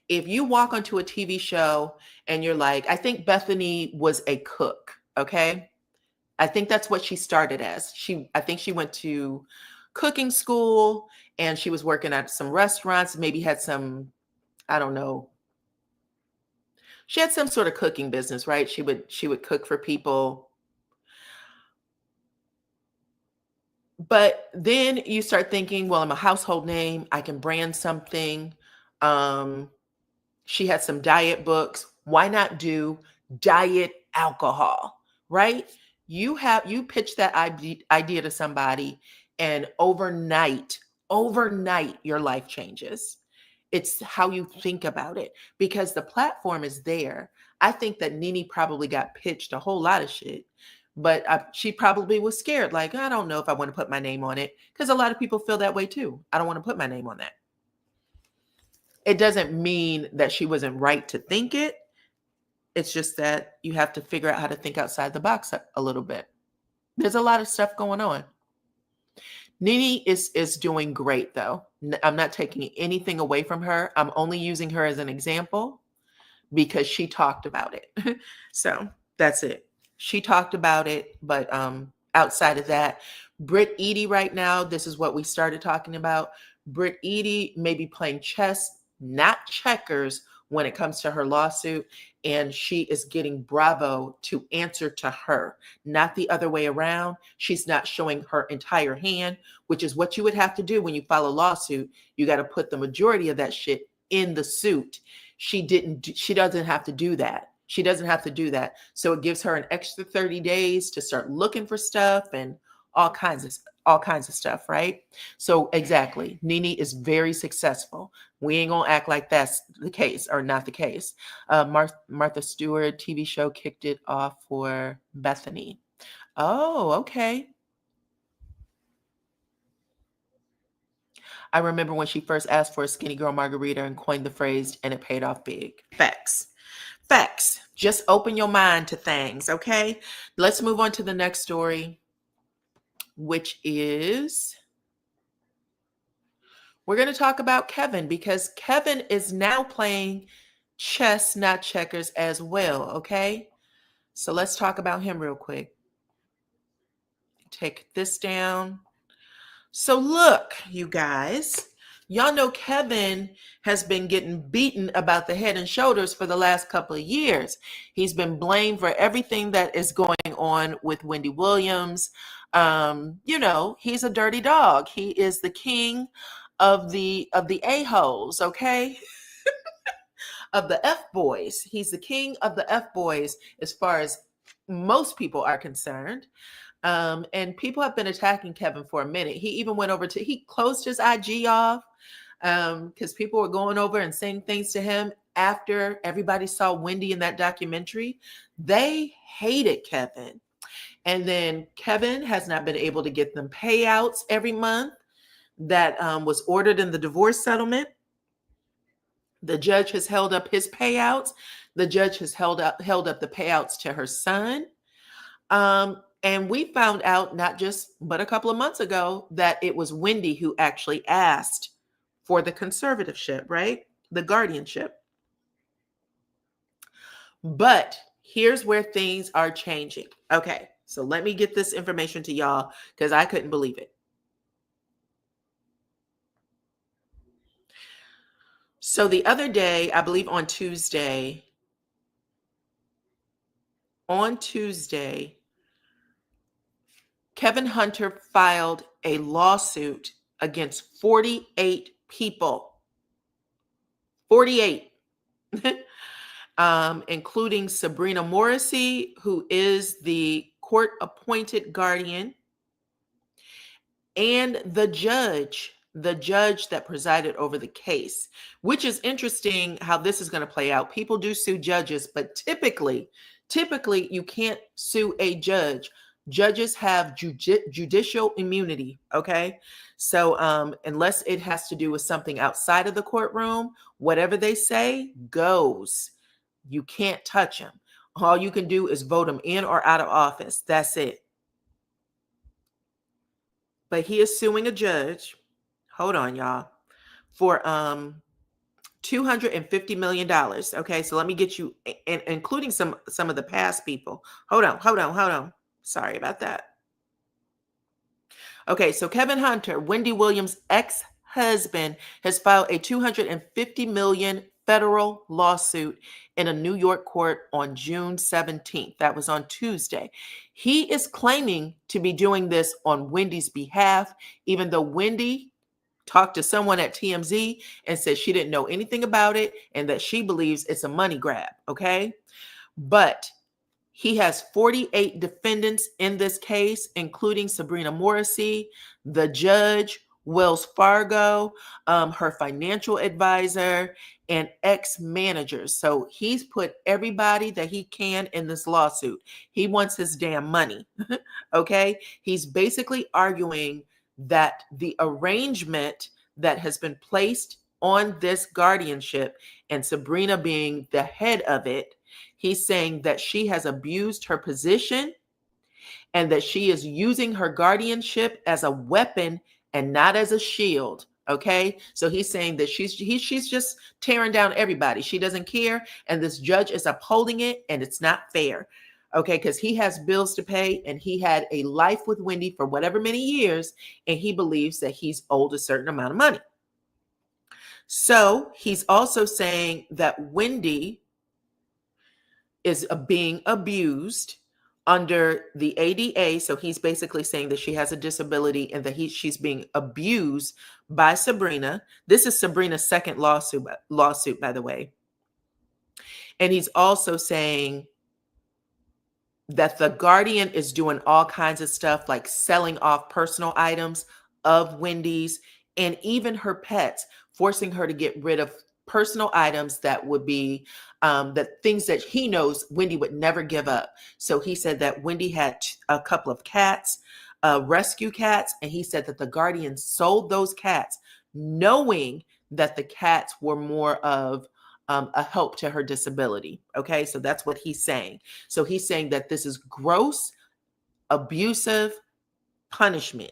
If you walk onto a TV show and you're like, I think Bethany was a cook, okay? I think that's what she started as. I think she went to cooking school and she was working at some restaurants, maybe had some, I don't know, She had some sort of cooking business, right? She would cook for people. But then you start thinking, well, I'm a household name. I can brand something. Um, she had some diet books. Why not do diet alcohol, right? You pitch that idea to somebody, and overnight, your life changes. It's how you think about it because the platform is there. I think that Nene probably got pitched a whole lot of shit, but she probably was scared. Like, I don't know if I want to put my name on it because a lot of people feel that way too. I don't want to put my name on that. It doesn't mean that she wasn't right to think it. It's just that you have to figure out how to think outside the box a little bit. There's a lot of stuff going on. Nene is doing great though. I'm not taking anything away from her. I'm only using her as an example because she talked about it. So that's it. She talked about it, but outside of that, Brit Edie right now, this is what we started talking about. Brit Edie may be playing chess, not checkers, when it comes to her lawsuit, and she is getting Bravo to answer to her, not the other way around. She's not showing her entire hand, which is what you would have to do when you file a lawsuit. You got to put the majority of that shit in the suit. She doesn't have to do that. She doesn't have to do that. So it gives her an extra 30 days to start looking for stuff and all kinds of stuff, right? So exactly, Nene is very successful. We ain't gonna act like that's the case or not the case. Martha Stewart TV show kicked it off for Bethany. Oh, okay. I remember when she first asked for a skinny girl margarita and coined the phrase, and it paid off big. Facts. Facts. Just open your mind to things, okay? Let's move on to the next story, which is we're going to talk about Kevin because Kevin is now playing chess, not checkers as well, okay? So let's talk about him real quick. Take this down. So look, you guys, y'all know Kevin has been getting beaten about the head and shoulders for the last couple of years. He's been blamed for everything that is going on with Wendy Williams. He's a dirty dog. He is the king of the a-holes, okay? Of the F-boys. He's the king of the F-boys as far as most people are concerned. And people have been attacking Kevin for a minute. He even he closed his IG off because people were going over and saying things to him after everybody saw Wendy in that documentary. They hated Kevin. And then Kevin has not been able to get them payouts every month that was ordered in the divorce settlement. The judge has held up his payouts. The judge has held up the payouts to her son. And we found out but a couple of months ago that it was Wendy who actually asked for the conservatorship, right? The guardianship. But here's where things are changing. Okay, so let me get this information to y'all because I couldn't believe it. So the other day, I believe on Tuesday, Kevin Hunter filed a lawsuit against 48 people. 48. Including Sabrina Morrissey, who is the court-appointed guardian, and the judge that presided over the case, which is interesting how this is going to play out. People do sue judges, but typically you can't sue a judge. Judges have judicial immunity, okay? So unless it has to do with something outside of the courtroom, whatever they say goes. You can't touch them. All you can do is vote them in or out of office. That's it. But he is suing a judge. Hold on, y'all. For $250 million. Okay, so let me get you, including some of the past people. Hold on. Sorry about that. Okay, so Kevin Hunter, Wendy Williams' ex-husband, has filed a $250 million federal lawsuit in a New York court on June 17th. That was on Tuesday. He is claiming to be doing this on Wendy's behalf, even though Wendy talked to someone at TMZ and said she didn't know anything about it and that she believes it's a money grab, okay? But he has 48 defendants in this case, including Sabrina Morrissey, the judge, Wells Fargo, her financial advisor, and ex-managers. So he's put everybody that he can in this lawsuit. He wants his damn money, okay? He's basically arguing that the arrangement that has been placed on this guardianship, and Sabrina being the head of it, he's saying that she has abused her position and that she is using her guardianship as a weapon and not as a shield. Okay, so he's saying that she's just tearing down everybody. She doesn't care, and this judge is upholding it, and it's not fair. Okay, because he has bills to pay, and he had a life with Wendy for whatever many years, and he believes that he's owed a certain amount of money. So he's also saying that Wendy is being abused under the ADA. So he's basically saying that she has a disability and that she's being abused by Sabrina. This is Sabrina's second lawsuit, by the way. And he's also saying that the guardian is doing all kinds of stuff like selling off personal items of Wendy's and even her pets, forcing her to get rid of personal items that would be that things that he knows Wendy would never give up. So he said that Wendy had a couple of cats, rescue cats, and he said that the guardian sold those cats knowing that the cats were more of a help to her disability. Okay, so that's what he's saying. So he's saying that this is gross, abusive punishment.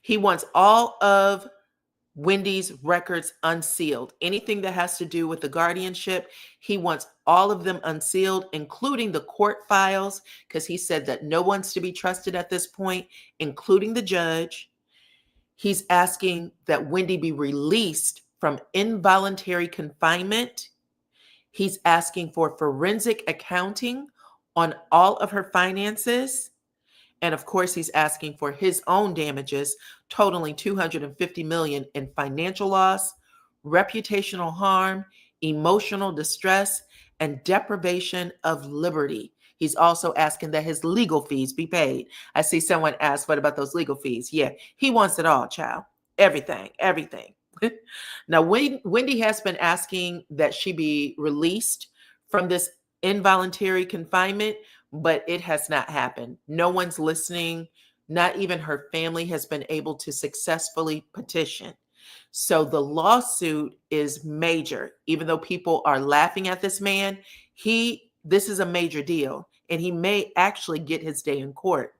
He wants all of Wendy's records unsealed. Anything that has to do with the guardianship, he wants all of them unsealed, including the court files, because he said that no one's to be trusted at this point, including the judge. He's asking that Wendy be released from involuntary confinement. He's asking for forensic accounting on all of her finances. And of course, he's asking for his own damages, totaling $250 million in financial loss, reputational harm, emotional distress, and deprivation of liberty. He's also asking that his legal fees be paid. I see someone ask, what about those legal fees? Yeah, he wants it all, child. Everything. Now, Wendy has been asking that she be released from this involuntary confinement, but it has not happened. No one's listening. Not even her family has been able to successfully petition. So the lawsuit is major. Even though people are laughing at this man, this is a major deal, and he may actually get his day in court.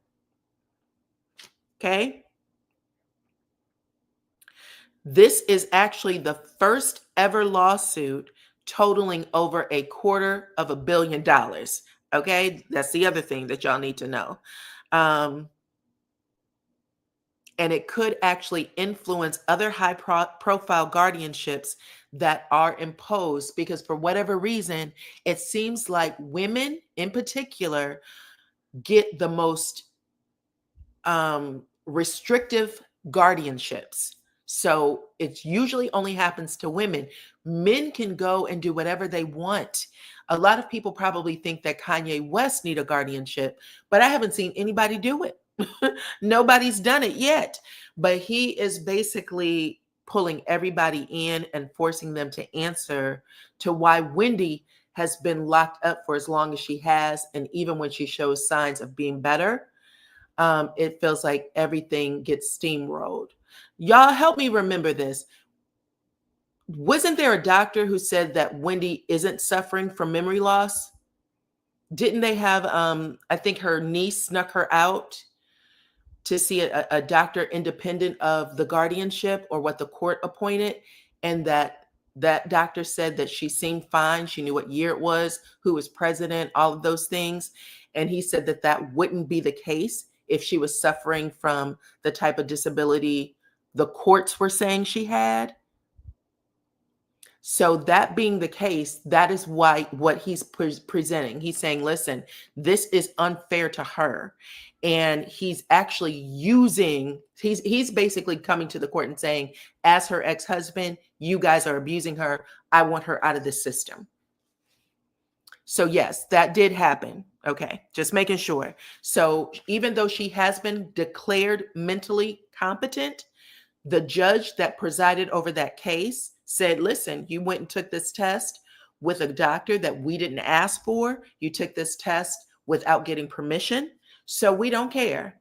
Okay? This is actually the first ever lawsuit totaling over $250 million. Okay, that's the other thing that y'all need to know. And it could actually influence other high-profile guardianships that are imposed because for whatever reason, it seems like women in particular get the most restrictive guardianships. So it usually only happens to women. Men can go and do whatever they want. A lot of people probably think that Kanye West need a guardianship, but I haven't seen anybody do it. Nobody's done it yet. But he is basically pulling everybody in and forcing them to answer to why Wendy has been locked up for as long as she has. And even when she shows signs of being better, it feels like everything gets steamrolled. Y'all help me remember this. Wasn't there a doctor who said that Wendy isn't suffering from memory loss? Didn't they have, I think her niece snuck her out to see a doctor independent of the guardianship or what the court appointed, and that doctor said that she seemed fine. She knew what year it was, who was president, all of those things. And he said that that wouldn't be the case if she was suffering from the type of disability the courts were saying she had. So that being the case, that is why what he's presenting. He's saying, listen, this is unfair to her. And he's actually using, he's basically coming to the court and saying, as her ex-husband, you guys are abusing her. I want her out of the system. So yes, that did happen. Okay, just making sure. So even though she has been declared mentally competent, the judge that presided over that case said, listen, you went and took this test with a doctor that we didn't ask for. You took this test without getting permission. So we don't care.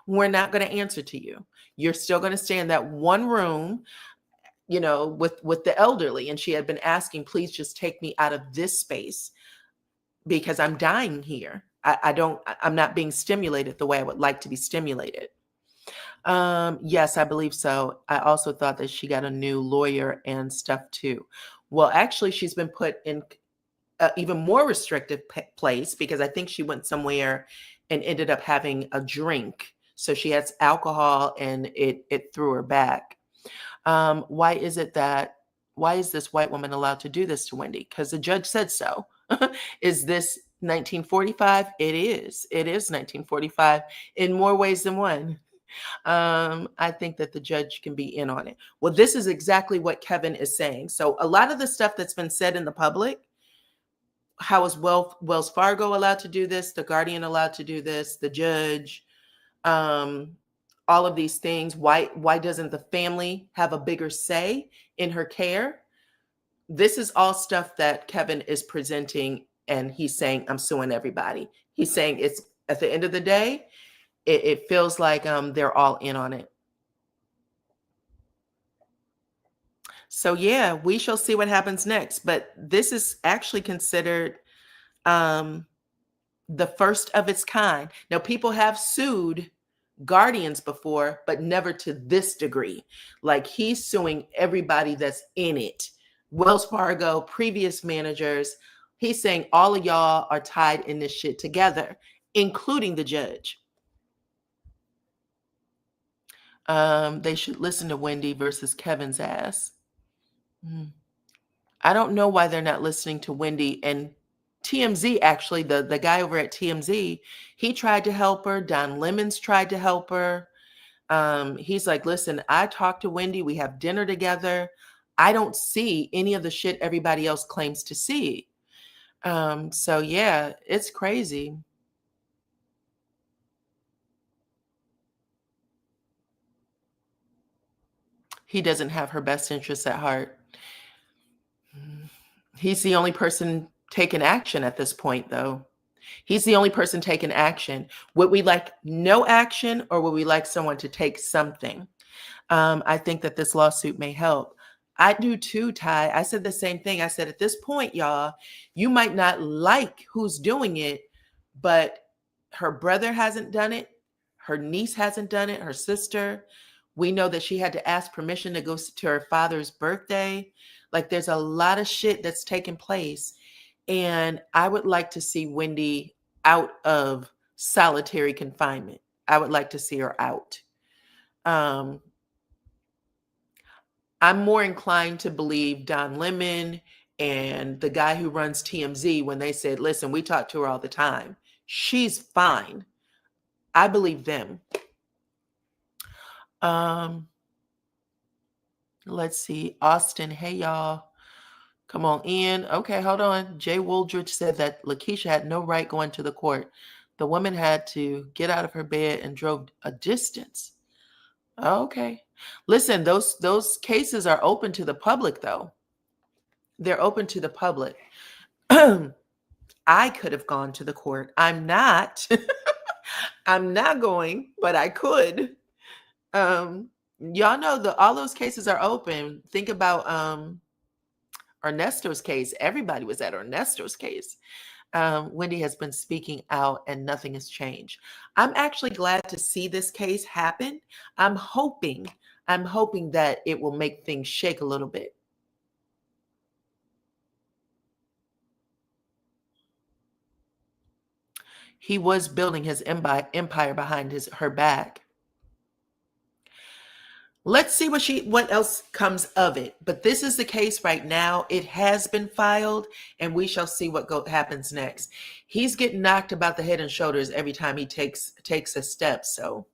We're not going to answer to you. You're still going to stay in that one room, with the elderly. And she had been asking, please just take me out of this space because I'm dying here. I'm not being stimulated the way I would like to be stimulated. Yes, I believe so. I also thought that she got a new lawyer and stuff too. Well, actually, she's been put in even more restrictive place because I think she went somewhere and ended up having a drink. So she has alcohol and it threw her back. Why is this white woman allowed to do this to Wendy? Because the judge said so. Is this 1945? It is. It is 1945 in more ways than one. I think that the judge can be in on it. Well, this is exactly what Kevin is saying. So a lot of the stuff that's been said in the public, how is Wells Fargo allowed to do this? The Guardian allowed to do this? The judge, all of these things. Why doesn't the family have a bigger say in her care? This is all stuff that Kevin is presenting, and he's saying, I'm suing everybody. He's saying it's at the end of the day, it feels like they're all in on it. So yeah, we shall see what happens next. But this is actually considered the first of its kind. Now, people have sued guardians before, but never to this degree. Like he's suing everybody that's in it. Wells Fargo, previous managers. He's saying all of y'all are tied in this shit together, including the judge. They should listen to Wendy versus Kevin's ass. I don't know why they're not listening to Wendy. And TMZ, actually, the guy over at TMZ, he tried to help her. Don Lemons tried to help her. He's like, listen, I talked to Wendy. We have dinner together. I don't see any of the shit everybody else claims to see. So yeah, it's crazy. He doesn't have her best interests at heart. He's the only person taking action at this point, though. He's the only person taking action. Would we like no action, or would we like someone to take something? I think that this lawsuit may help. I do too, Ty. I said the same thing. I said, at this point, y'all, you might not like who's doing it, but her brother hasn't done it. Her niece hasn't done it. Her sister. We know that she had to ask permission to go to her father's birthday. Like there's a lot of shit that's taking place. And I would like to see Wendy out of solitary confinement. I would like to see her out. I'm more inclined to believe Don Lemon and the guy who runs TMZ when they said, listen, we talk to her all the time. She's fine. I believe them. Let's see. Austin, hey, y'all. Come on in. Okay, hold on. Jay Wooldridge said that Lakeisha had no right going to the court. The woman had to get out of her bed and drove a distance. Okay. Listen, those cases are open to the public, though. They're open to the public. I could have gone to the court. I'm not. I'm not going, but I could. Y'all know all those cases are open. Think about Ernesto's case. Everybody was at Ernesto's case. Wendy has been speaking out and nothing has changed. I'm actually glad to see this case happen. I'm hoping that it will make things shake a little bit. He was building his empire behind her back. Let's see what else comes of it. But this is the case right now. It has been filed, and we shall see what happens next. He's getting knocked about the head and shoulders every time he takes a step. So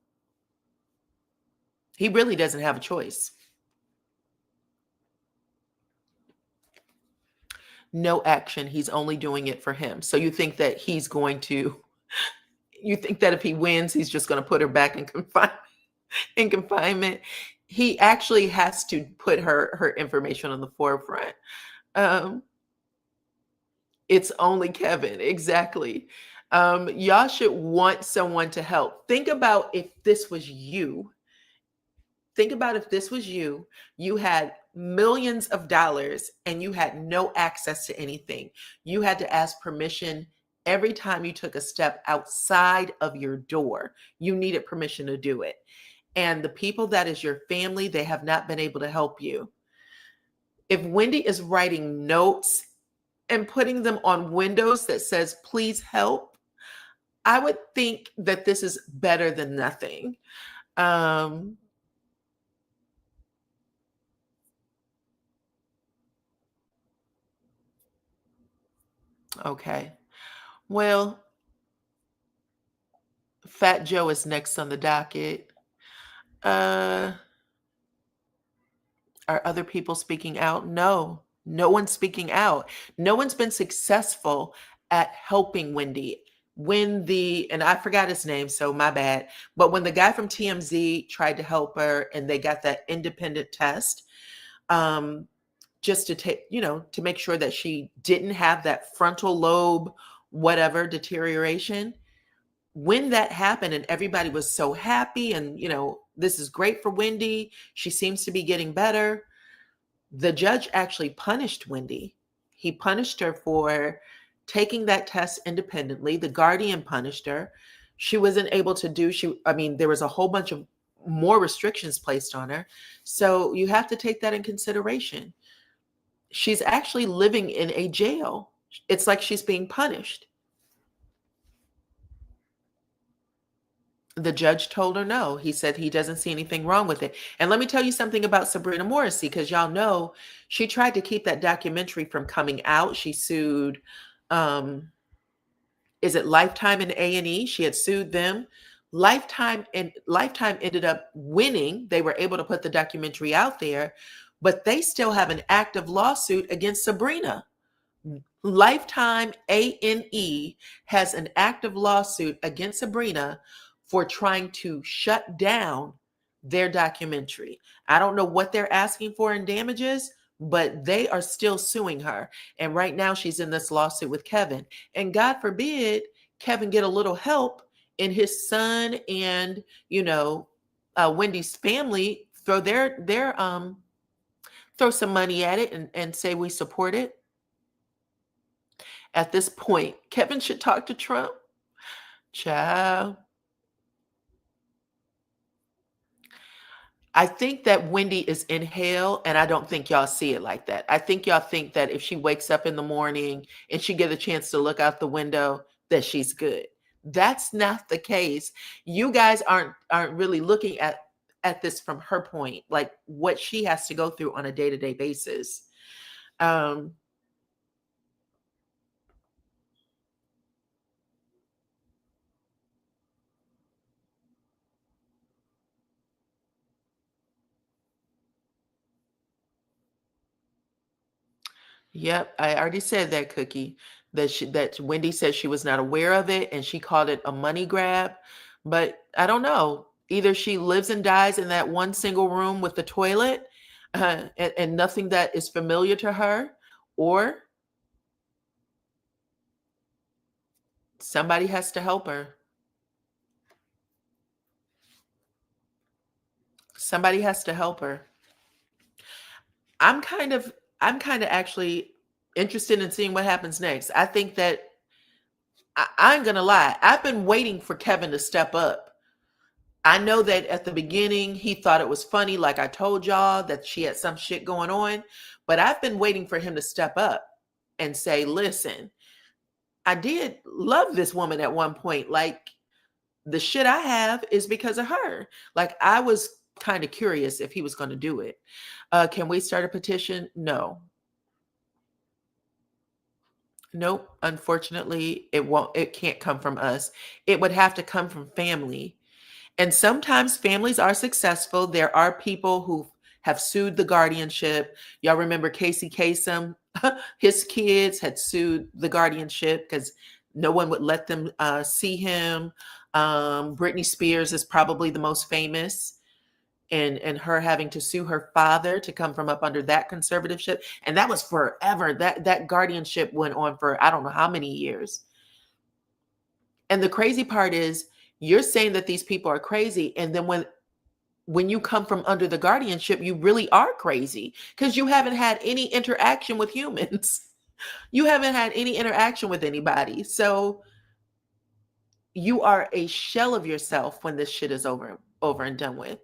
he really doesn't have a choice. No action. He's only doing it for him. So you think that he's going to? You think that if he wins, he's just going to put her back in confinement? He actually has to put her information on the forefront. Um, it's only Kevin, exactly. Y'all should want someone to help. Think about if this was you. Think about if this was you. You had millions of dollars and you had no access to anything. You had to ask permission every time you took a step outside of your door. You needed permission to do it. And the people that is your family, they have not been able to help you. If Wendy is writing notes and putting them on windows that says, please help, I would think that this is better than nothing. Okay. Well, Fat Joe is next on the docket. Are other people speaking out? No, no one's speaking out. No one's been successful at helping Wendy. And I forgot his name, so my bad. But when the guy from TMZ tried to help her and they got that independent test, just to take, to make sure that she didn't have that frontal lobe, whatever deterioration. When that happened and everybody was so happy and, this is great for Wendy, she seems to be getting better. The judge actually punished Wendy. He punished her for taking that test independently. The guardian punished her. She wasn't able to there was a whole bunch of more restrictions placed on her. So you have to take that in consideration. She's actually living in a jail. It's like she's being punished. The judge told her no. He said he doesn't see anything wrong with it. And let me tell you something about Sabrina Morrissey, because y'all know she tried to keep that documentary from coming out. She sued, is it Lifetime and A&E? She had sued them. Lifetime ended up winning. They were able to put the documentary out there, but they still have an active lawsuit against Sabrina. Lifetime A&E has an active lawsuit against Sabrina for trying to shut down their documentary. I don't know what they're asking for in damages, but they are still suing her. And right now she's in this lawsuit with Kevin. And God forbid Kevin get a little help and his son and, Wendy's family throw throw some money at it and say we support it. At this point, Kevin should talk to Trump. Child. I think that Wendy is in hell, and I don't think y'all see it like that. I think y'all think that if she wakes up in the morning and she get a chance to look out the window, that she's good. That's not the case. You guys aren't really looking at this from her point, like what she has to go through on a day-to-day basis. Yep, I already said that, Cookie. That Wendy said she was not aware of it and she called it a money grab. But I don't know. Either she lives and dies in that one single room with the toilet, and nothing that is familiar to her, or somebody has to help her. Somebody has to help her. I'm kind of actually interested in seeing what happens next. I think that I ain't gonna lie. I've been waiting for Kevin to step up. I know that at the beginning he thought it was funny, like I told y'all that she had some shit going on, but I've been waiting for him to step up and say, listen, I did love this woman at one point. Like, the shit I have is because of her. Like, I was kind of curious if he was going to do it. Can we start a petition? No. Nope. Unfortunately, it won't. It can't come from us. It would have to come from family. And sometimes families are successful. There are people who have sued the guardianship. Y'all remember Casey Kasem? His kids had sued the guardianship because no one would let them see him. Britney Spears is probably the most famous, and her having to sue her father to come from up under that conservatorship. And that was forever. That guardianship went on for I don't know how many years. And the crazy part is you're saying that these people are crazy, and then when you come from under the guardianship, you really are crazy because you haven't had any interaction with humans. You haven't had any interaction with anybody. So you are a shell of yourself when this shit is over and done with.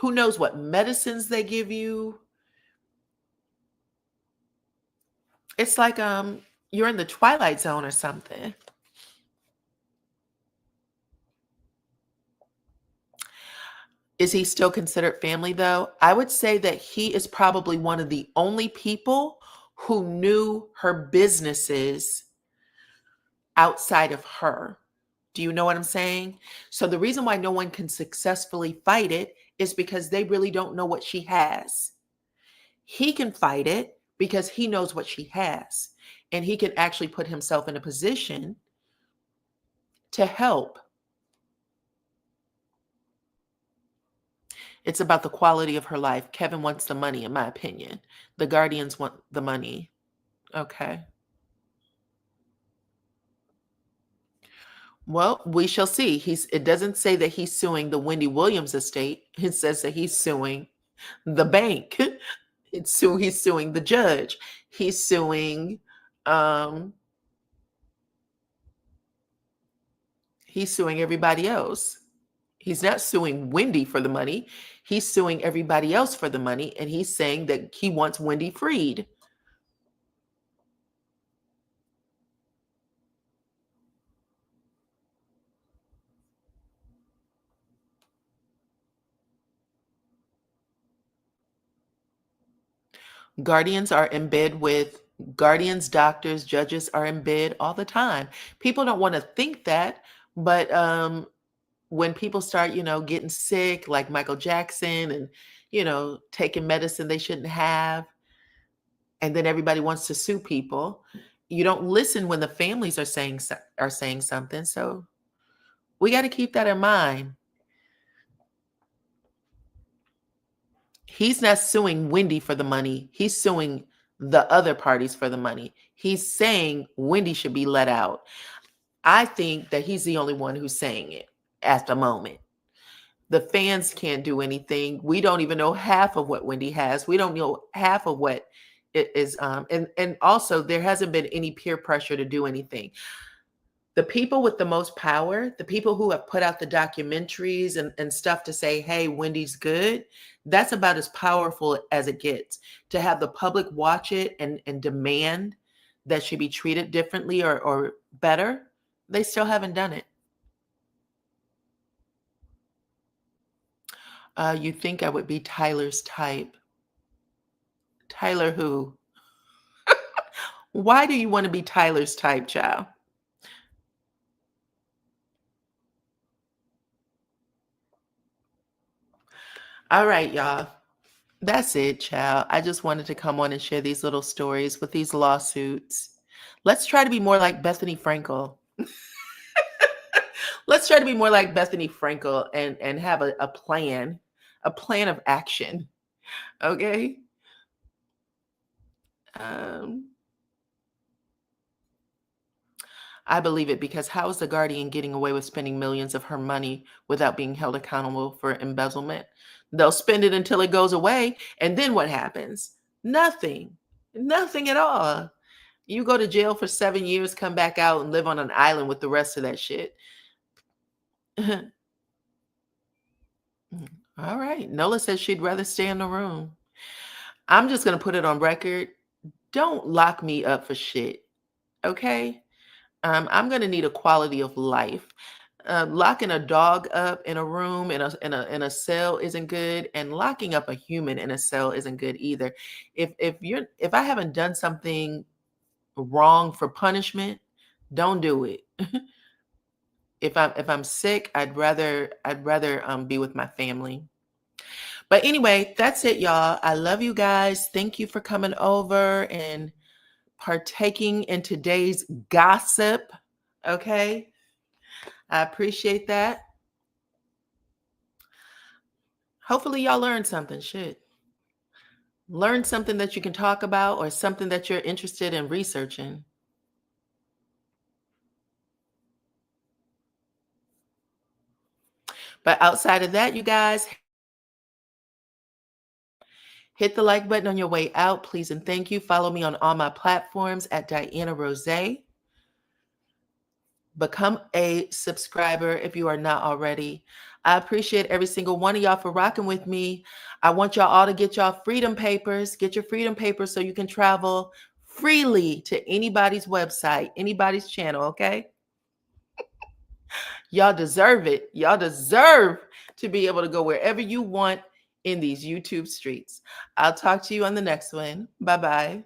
Who knows what medicines they give you? It's like you're in the twilight zone or something. Is he still considered family though? I would say that he is probably one of the only people who knew her businesses outside of her. Do you know what I'm saying? So the reason why no one can successfully fight it is because they really don't know what she has. He can fight it because he knows what she has, and he can actually put himself in a position to help. It's about the quality of her life. Kevin wants the money, in my opinion. The guardians want the money. Okay. Well, we shall see. It doesn't say that he's suing the Wendy Williams estate. It says that he's suing the bank. He's suing the judge. He's suing um he's suing everybody else. He's not suing Wendy for the money. He's suing everybody else for the money, and he's saying that he wants Wendy freed. Guardians are in bed with guardians, doctors, judges are in bed all the time. People don't want to think that, but when people start, getting sick, like Michael Jackson, and taking medicine they shouldn't have, and then everybody wants to sue people, you don't listen when the families are saying something. So we got to keep that in mind. He's not suing Wendy for the money. He's suing the other parties for the money. He's saying Wendy should be let out. I think that he's the only one who's saying it at the moment. The fans can't do anything. We don't even know half of what Wendy has. We don't know half of what it is. And also there hasn't been any peer pressure to do anything. The people with the most power, the people who have put out the documentaries and stuff to say, hey, Wendy's good, that's about as powerful as it gets. To have the public watch it and demand that she be treated differently or better, they still haven't done it. You think I would be Tyler's type. Tyler who? Why do you want to be Tyler's type, child? All right, y'all. That's it, child. I just wanted to come on and share these little stories with these lawsuits. Let's try to be more like Bethany Frankel. Let's try to be more like Bethany Frankel and have a plan of action. Okay. I believe it because how is the guardian getting away with spending millions of her money without being held accountable for embezzlement? They'll spend it until it goes away. And then what happens? Nothing. Nothing at all. You go to jail for 7 years, come back out and live on an island with the rest of that shit. All right. Nola says she'd rather stay in the room. I'm just going to put it on record. Don't lock me up for shit. Okay? I'm going to need a quality of life. Locking a dog up in a room in a cell isn't good, and locking up a human in a cell isn't good either. If I haven't done something wrong for punishment, don't do it. If I'm sick, I'd rather be with my family. But anyway, that's it, y'all. I love you guys. Thank you for coming over and partaking in today's gossip. Okay. I appreciate that. Hopefully y'all learned something. Shit. Learn something that you can talk about or something that you're interested in researching. But outside of that, you guys, hit the like button on your way out, please and thank you. Follow me on all my platforms at DYANAROZAY. Become a subscriber if you are not already. I appreciate every single one of y'all for rocking with me. I want y'all all to get y'all freedom papers. Get your freedom papers so you can travel freely to anybody's website, anybody's channel, okay? Y'all deserve it. Y'all deserve to be able to go wherever you want in these YouTube streets. I'll talk to you on the next one. Bye-bye.